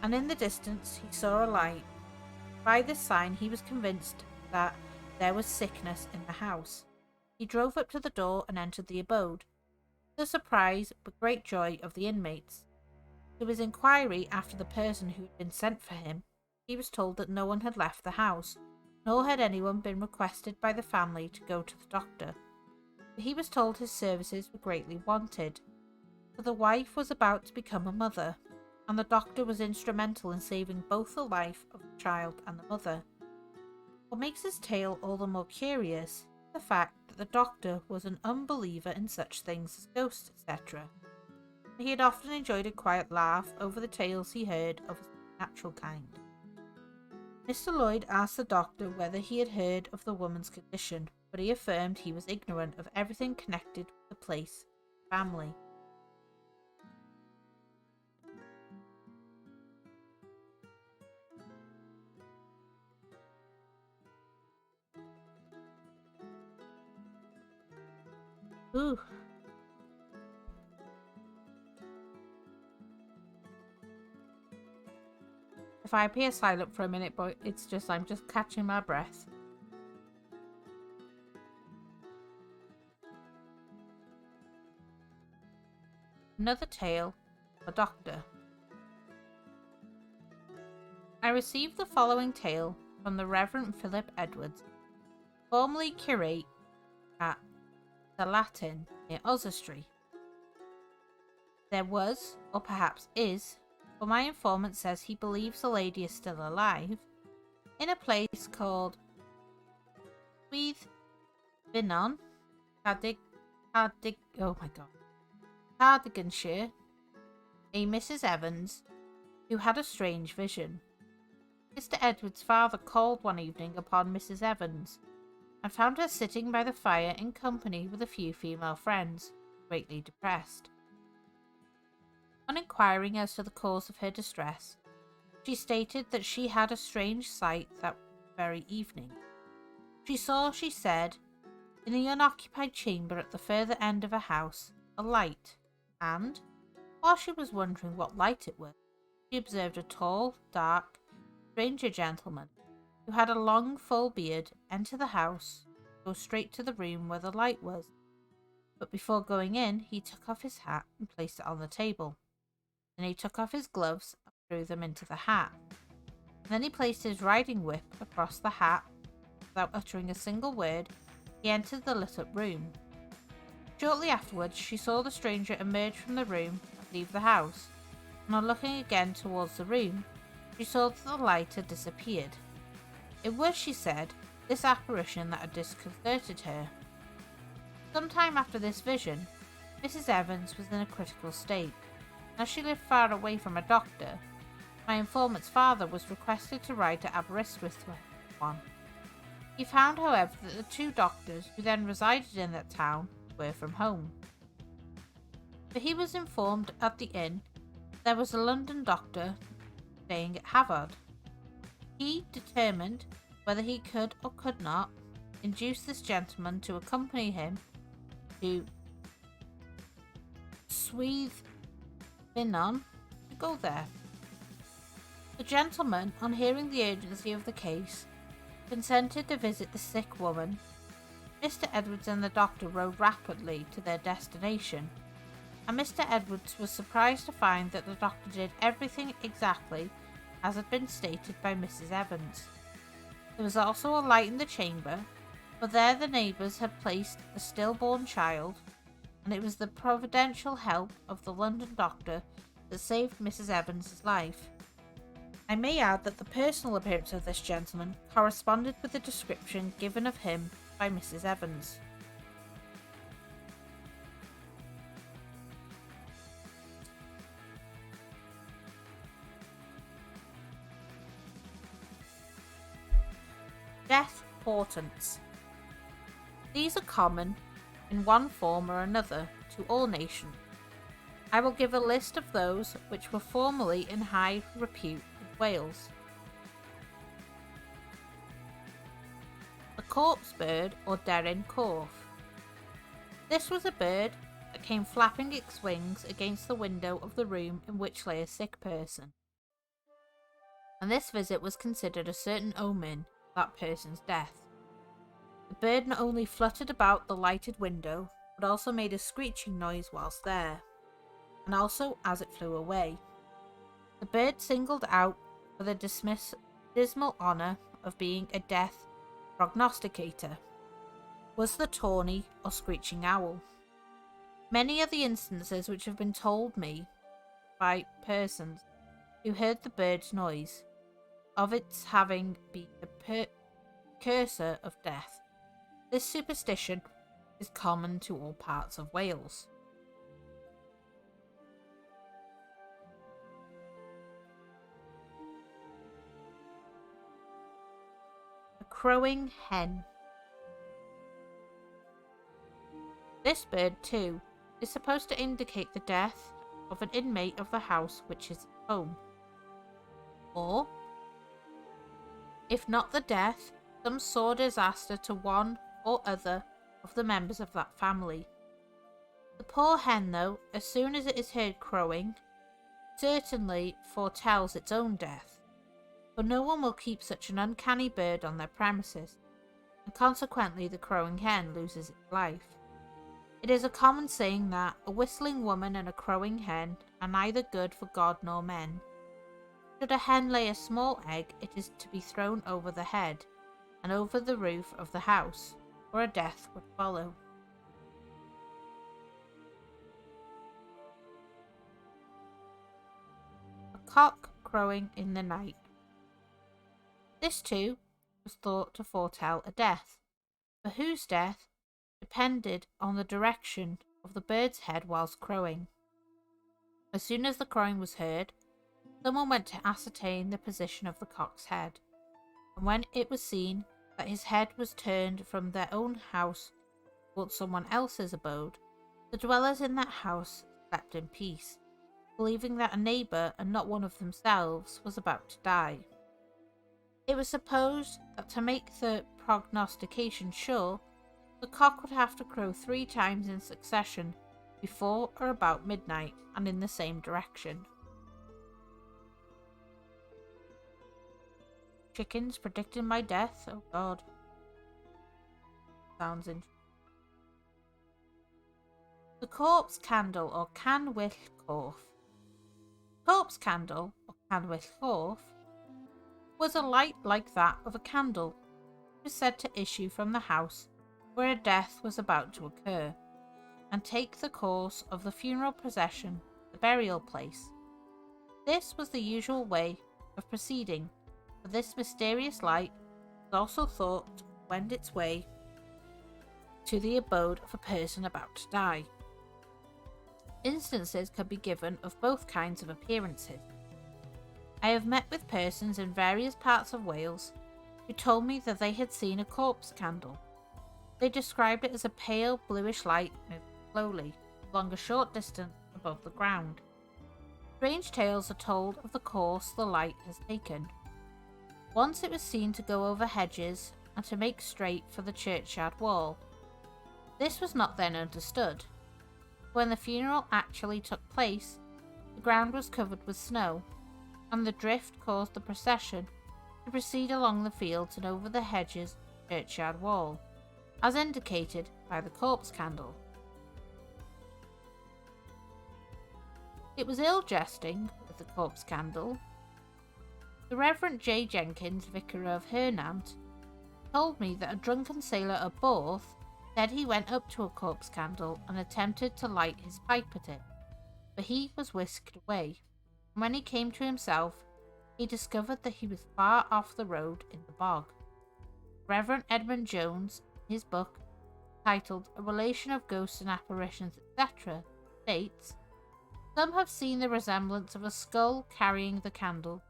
and in the distance he saw a light. By this sign he was convinced that there was sickness in the house. He drove up to the door and entered the abode, to the surprise but great joy of the inmates. To his inquiry after the person who had been sent for him, he was told that no one had left the house, nor had anyone been requested by the family to go to the doctor. But he was told his services were greatly wanted, for the wife was about to become a mother, and the doctor was instrumental in saving both the life of the child and the mother. What makes this tale all the more curious is the fact that the doctor was an unbeliever in such things as ghosts, etc. He had often enjoyed a quiet laugh over the tales he heard of a supernatural kind. Mr. Lloyd asked the doctor whether he had heard of the woman's condition, but he affirmed he was ignorant of everything connected with the place and family. Ooh. If I appear silent for a minute, but it's just I'm just catching my breath. Another tale, a doctor. I received the following tale from the Reverend Philip Edwards, formerly curate at the Latin near Oswestry. There was, or perhaps is, for my informant says he believes the lady is still alive, in a place called Binon, Cardiganshire, a Mrs. Evans, who had a strange vision. Mr. Edwards' father called one evening upon Mrs. Evans, and found her sitting by the fire in company with a few female friends, greatly depressed. On inquiring as to the cause of her distress, she stated that she had a strange sight that very evening. She saw, she said, in the unoccupied chamber at the further end of a house, a light, and, while she was wondering what light it was, she observed a tall, dark, stranger gentleman, who had a long, full beard, enter the house, go straight to the room where the light was. But before going in, he took off his hat and placed it on the table. Then he took off his gloves and threw them into the hat. Then he placed his riding whip across the hat. Without uttering a single word, he entered the lit-up room. Shortly afterwards, she saw the stranger emerge from the room and leave the house, and on looking again towards the room, she saw that the light had disappeared. It was, she said, this apparition that had disconcerted her. Some time after this vision, Mrs. Evans was in a critical state. As she lived far away from a doctor, my informant's father was requested to ride to Aberystwyth with one. He found, however, that the two doctors who then resided in that town were from home. But he was informed at the inn there was a London doctor staying at Havard. He determined whether he could or could not induce this gentleman to accompany him to Swethinnon to go there. The gentleman, on hearing the urgency of the case, consented to visit the sick woman. Mr. Edwards and the doctor rode rapidly to their destination, and Mr. Edwards was surprised to find that the doctor did everything exactly as had been stated by Mrs. Evans. There was also a light in the chamber, for there the neighbours had placed a stillborn child, and it was the providential help of the London doctor that saved Mrs. Evans' life. I may add that the personal appearance of this gentleman corresponded with the description given of him by Mrs. Evans. Death portents. These are common, in one form or another, to all nations. I will give a list of those which were formerly in high repute in Wales. The corpse bird or deryn corff. This was a bird that came flapping its wings against the window of the room in which lay a sick person, and this visit was considered a certain omen of that person's death. The bird not only fluttered about the lighted window, but also made a screeching noise whilst there, and also as it flew away. The bird singled out for the dismal honour of being a death prognosticator was the tawny or screeching owl. Many are the instances which have been told me by persons who heard the bird's noise, of its having been the precursor of death. This superstition is common to all parts of Wales. A crowing hen. This bird, too, is supposed to indicate the death of an inmate of the house which is home, or, if not the death, some sore disaster to one or other of the members of that family. The poor hen, though, as soon as it is heard crowing, certainly foretells its own death, for no one will keep such an uncanny bird on their premises, and consequently the crowing hen loses its life. It is a common saying that a whistling woman and a crowing hen are neither good for God nor men. Should a hen lay a small egg, it is to be thrown over the head and over the roof of the house, or a death would follow. A cock crowing in the night. This too was thought to foretell a death, for whose death depended on the direction of the bird's head whilst crowing. As soon as the crowing was heard, someone went to ascertain the position of the cock's head, and when it was seen that that his head was turned from their own house towards someone else's abode, the dwellers in that house slept in peace, believing that a neighbour and not one of themselves was about to die. It was supposed that to make the prognostication sure, the cock would have to crow 3 times in succession before or about midnight and in the same direction. Chickens predicting my death? Oh god. Sounds interesting. The corpse candle or Canwyll Corff. Corpse candle or Canwyll Corff was a light like that of a candle. It was said to issue from the house where a death was about to occur, and take the course of the funeral procession to the burial place. This was the usual way of proceeding, for this mysterious light was also thought to wend its way to the abode of a person about to die. Instances can be given of both kinds of appearances. I have met with persons in various parts of Wales who told me that they had seen a corpse candle. They described it as a pale bluish light moving slowly along a short distance above the ground. Strange tales are told of the course the light has taken. Once it was seen to go over hedges and to make straight for the churchyard wall. This was not then understood. When the funeral actually took place, the ground was covered with snow, and the drift caused the procession to proceed along the fields and over the hedges of the churchyard wall, as indicated by the corpse candle. It was ill jesting with the corpse candle. The Reverend J. Jenkins, vicar of Hernant, told me that a drunken sailor at Borth said he went up to a corpse candle and attempted to light his pipe at it, but he was whisked away, and when he came to himself, he discovered that he was far off the road in the bog. Reverend Edmund Jones, in his book titled A Relation of Ghosts and Apparitions, etc., states, "Some have seen the resemblance of a skull carrying the candle,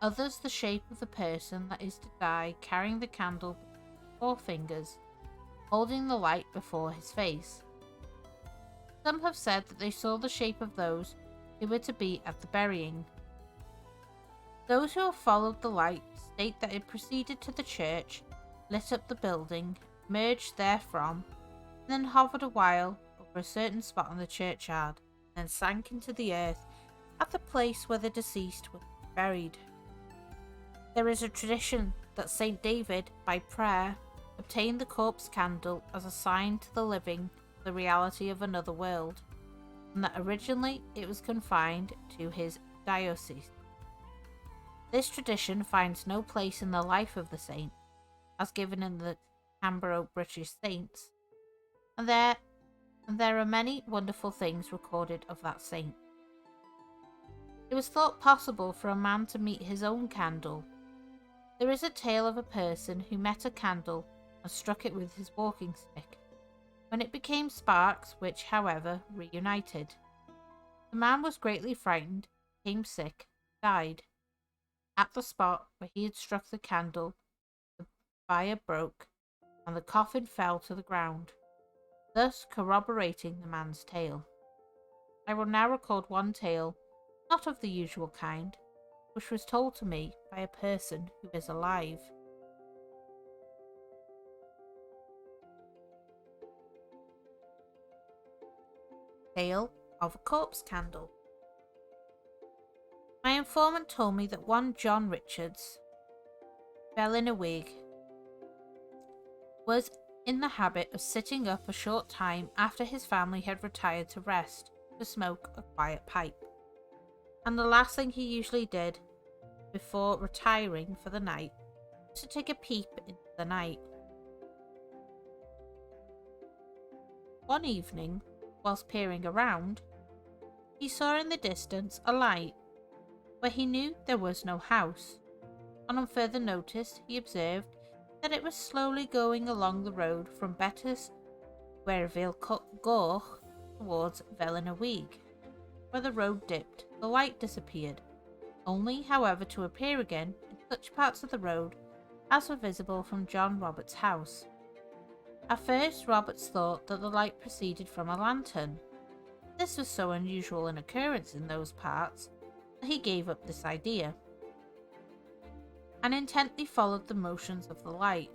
others the shape of the person that is to die carrying the candle with 4 fingers, holding the light before his face. Some have said that they saw the shape of those who were to be at the burying. Those who have followed the light state that it proceeded to the church, lit up the building, emerged therefrom, and then hovered a while over a certain spot on the churchyard, and then sank into the earth at the place where the deceased was buried. There is a tradition that St. David, by prayer, obtained the corpse candle as a sign to the living of the reality of another world, and that originally it was confined to his diocese. This tradition finds no place in the life of the saint, as given in the Cambro British Saints, and there are many wonderful things recorded of that saint. It was thought possible for a man to meet his own candle. There is a tale of a person who met a candle and struck it with his walking stick, when it became sparks, which, however, reunited. The man was greatly frightened, became sick, died. At the spot where he had struck the candle, the fire broke, and the coffin fell to the ground, thus corroborating the man's tale. I will now record one tale, not of the usual kind, which was told to me by a person who is alive. Tale of a corpse candle. My informant told me that one John Richards, fell in a wig, was in the habit of sitting up a short time after his family had retired to rest to smoke a quiet pipe, and the last thing he usually did before retiring for the night was to take a peep into the night. One evening, whilst peering around, he saw in the distance a light where he knew there was no house, and on further notice he observed that it was slowly going along the road from Betws Werfil Goch towards Vellinawig. Where the road dipped, the light disappeared, only, however, to appear again in such parts of the road as were visible from John Roberts' house. At first, Roberts thought that the light proceeded from a lantern. This was so unusual an occurrence in those parts that he gave up this idea, and intently followed the motions of the light.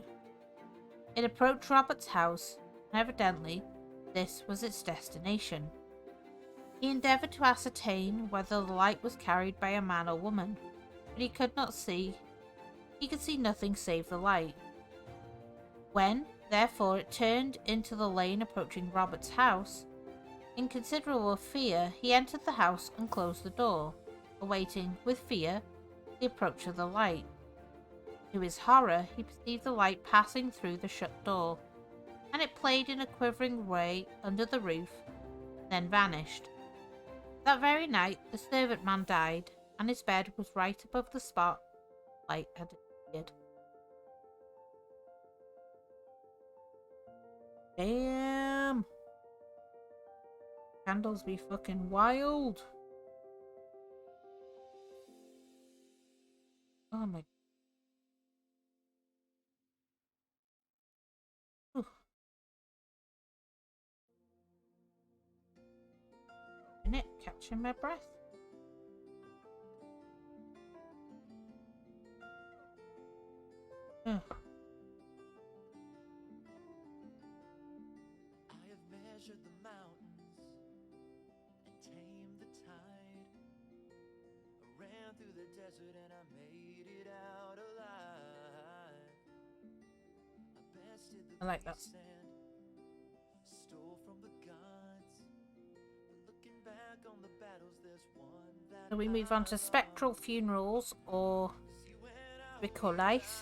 It approached Roberts' house, and evidently this was its destination. He endeavoured to ascertain whether the light was carried by a man or woman, but he could see nothing save the light. When, therefore, it turned into the lane approaching Roberts' house, in considerable fear he entered the house and closed the door, awaiting, with fear, the approach of the light. To his horror, he perceived the light passing through the shut door, and it played in a quivering ray under the roof, then vanished. That very night the servant man died, and his bed was right above the spot the light had appeared. Damn! Candles be fucking wild. Oh my. Ooh. Minute, catching my breath. Ugh. I have measured the mountains and tamed the tide. I ran through the desert and I made it out alive. I bested the I like that. quicksand, stole from the gods. But looking back on the battles, there's one that So we move on to spectral funerals, or Ricolife.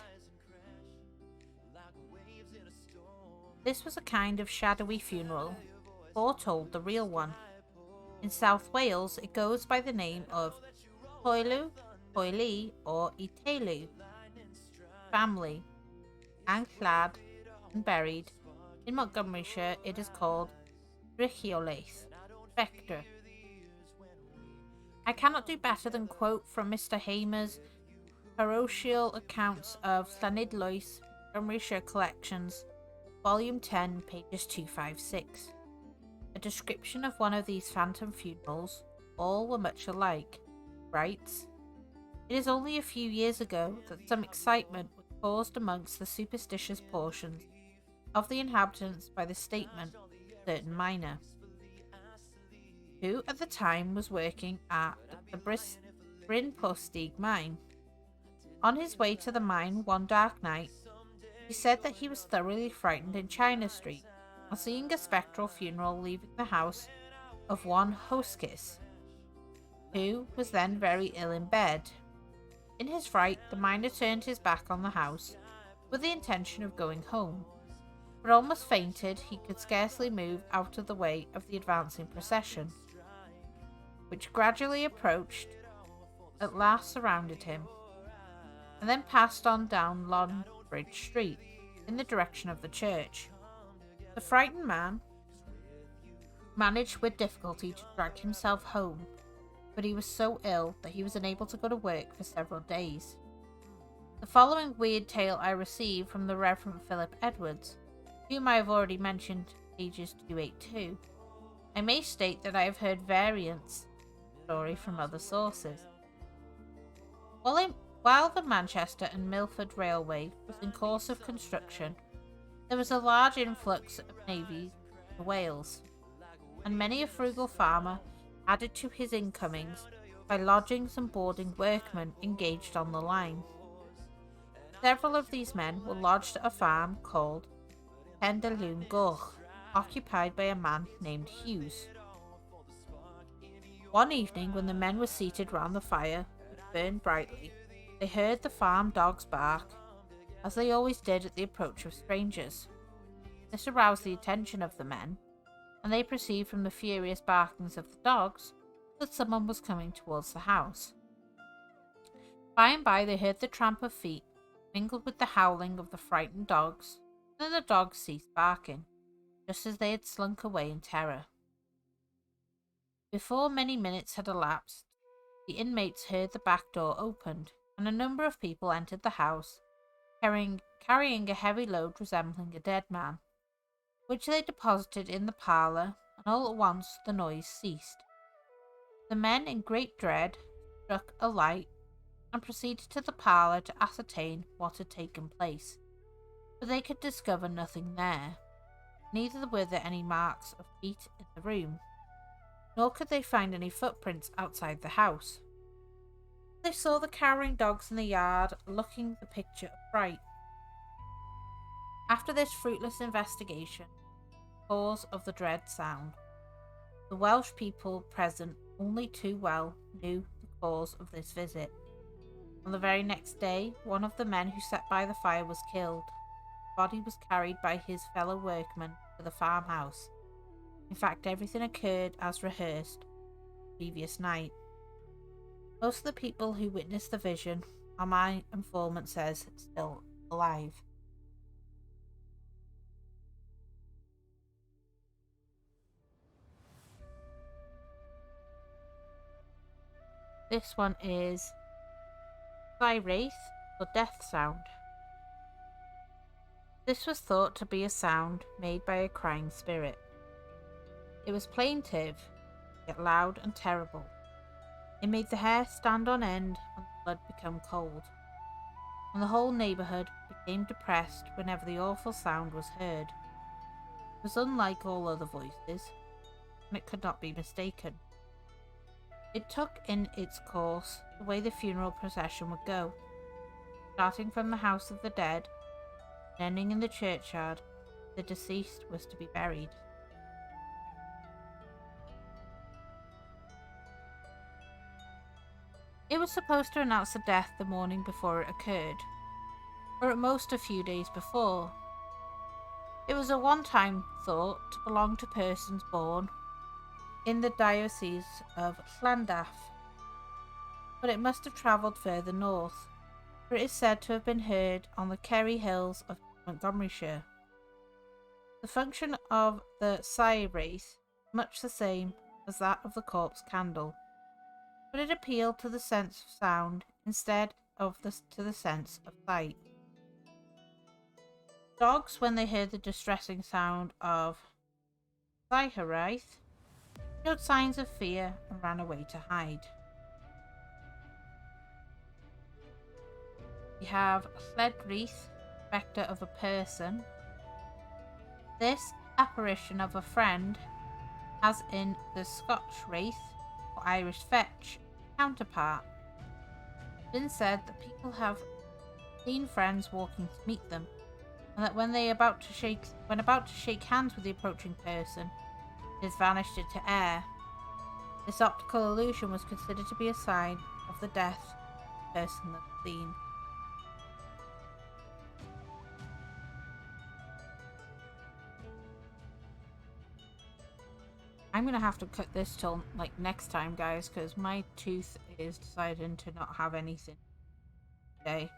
This was a kind of shadowy funeral, foretold the real one. In South Wales, it goes by the name of Toilu, Toili, or Itelu family, and clad and buried. In Montgomeryshire, it is called Ricolife, spectre. I cannot do better than quote from Mr. Hamer's parochial accounts of Llanidloes, Montgomeryshire Collections, Volume 10, pages 256. A description of one of these phantom funerals, all were much alike, writes, "It is only a few years ago that some excitement was caused amongst the superstitious portions of the inhabitants by the statement of a certain miner, who at the time was working at the Bryn Postig mine. On his way to the mine one dark night, he said that he was thoroughly frightened in China Street on seeing a spectral funeral leaving the house of one Hostkiss, who was then very ill in bed. In his fright, the miner turned his back on the house with the intention of going home, but almost fainted. He could scarcely move out of the way of the advancing procession, which gradually approached, at last surrounded him, and then passed on down Longbridge Street in the direction of the church. The frightened man managed with difficulty to drag himself home, but he was so ill that he was unable to go to work for several days. The following weird tale I received from the Reverend Philip Edwards, whom I have already mentioned, pages 282. I may state that I have heard variants of the story from other sources. While the Manchester and Milford Railway was in course of construction, there was a large influx of navies to Wales, and many a frugal farmer added to his incomings by lodgings and boarding workmen engaged on the line. Several of these men were lodged at a farm called Penderloon Goch, occupied by a man named Hughes. One evening, when the men were seated round the fire, which burned brightly, they heard the farm dogs bark, as they always did at the approach of strangers. This aroused the attention of the men, and they perceived from the furious barkings of the dogs that someone was coming towards the house. By and by they heard the tramp of feet, mingled with the howling of the frightened dogs, and then the dogs ceased barking, just as they had slunk away in terror. Before many minutes had elapsed, the inmates heard the back door opened, and a number of people entered the house, carrying a heavy load resembling a dead man, which they deposited in the parlour, and all at once the noise ceased. The men, in great dread, struck a light and proceeded to the parlour to ascertain what had taken place, but they could discover nothing there. Neither were there any marks of feet in the room, nor could they find any footprints outside the house. They saw the cowering dogs in the yard, looking the picture of fright. After this fruitless investigation, the cause of the dread sound, the Welsh people present only too well knew the cause of this visit. On the very next day, one of the men who sat by the fire was killed. The body was carried by his fellow workmen to the farmhouse. In fact, everything occurred as rehearsed the previous night. Most of the people who witnessed the vision are, my informant says, still alive. This one is Wraith, or death sound. This was thought to be a sound made by a crying spirit. It was plaintive, yet loud and terrible. It made the hair stand on end and the blood become cold, and the whole neighbourhood became depressed whenever the awful sound was heard. It was unlike all other voices, and it could not be mistaken. It took in its course the way the funeral procession would go, starting from the house of the dead and ending in the churchyard. The deceased was to be buried. It was supposed to announce the death the morning before it occurred, or at most a few days before. It was at one time thought to belong to persons born in the diocese of Llandaff, but it must have travelled further north, for it is said to have been heard on the Kerry Hills of Montgomeryshire. The function of the wraith is much the same as that of the corpse candle, but it appealed to the sense of sound instead of to the sense of sight. Dogs, when they heard the distressing sound of wraith, showed signs of fear and ran away to hide. We have Lledrith, spectre of a person. This apparition of a friend, as in the Scotch wraith or Irish fetch counterpart. It's been said that people have seen friends walking to meet them, and that when about to shake hands with the approaching person, it has vanished into air. This optical illusion was considered to be a sign of the death of the person that's seen. I'm gonna have to cut this till like next time, guys, because my tooth is deciding to not have anything today.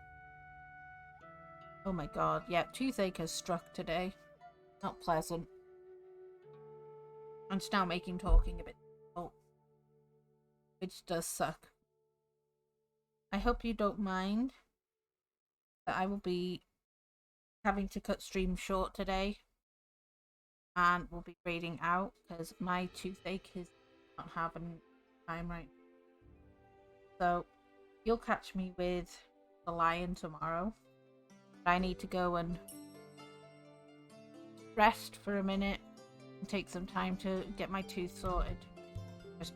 Oh my god, yeah, toothache has struck today. Not pleasant. And it's now making talking a bit difficult, which does suck. I hope you don't mind that I will be having to cut stream short today, and we'll be reading out because my toothache is not having time right now. So you'll catch me with the lion tomorrow. But I need to go and rest for a minute and take some time to get my tooth sorted. Just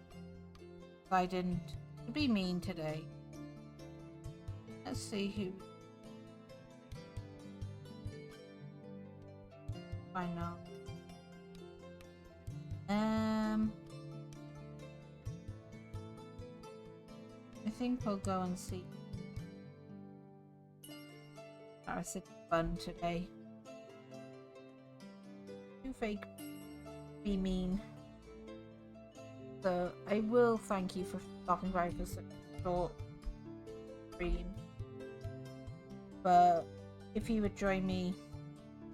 I didn't be mean today. Let's see who I know. I think we'll go and see Parasitic Fun today. Too fake be mean. So I will thank you for stopping by for such a short stream. But if you would join me,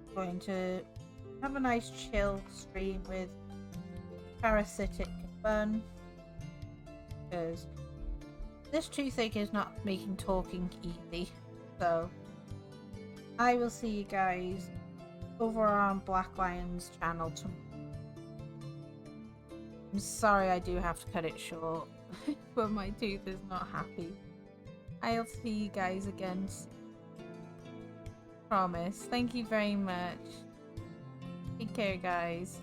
I'm going to have a nice chill stream with Parasitic Fun, because this toothache is not making talking easy. So I will see you guys over on Black Lion's channel tomorrow. I'm sorry I do have to cut it short, but my tooth is not happy. I'll see you guys again soon. Promise. Thank you very much. Take care, guys.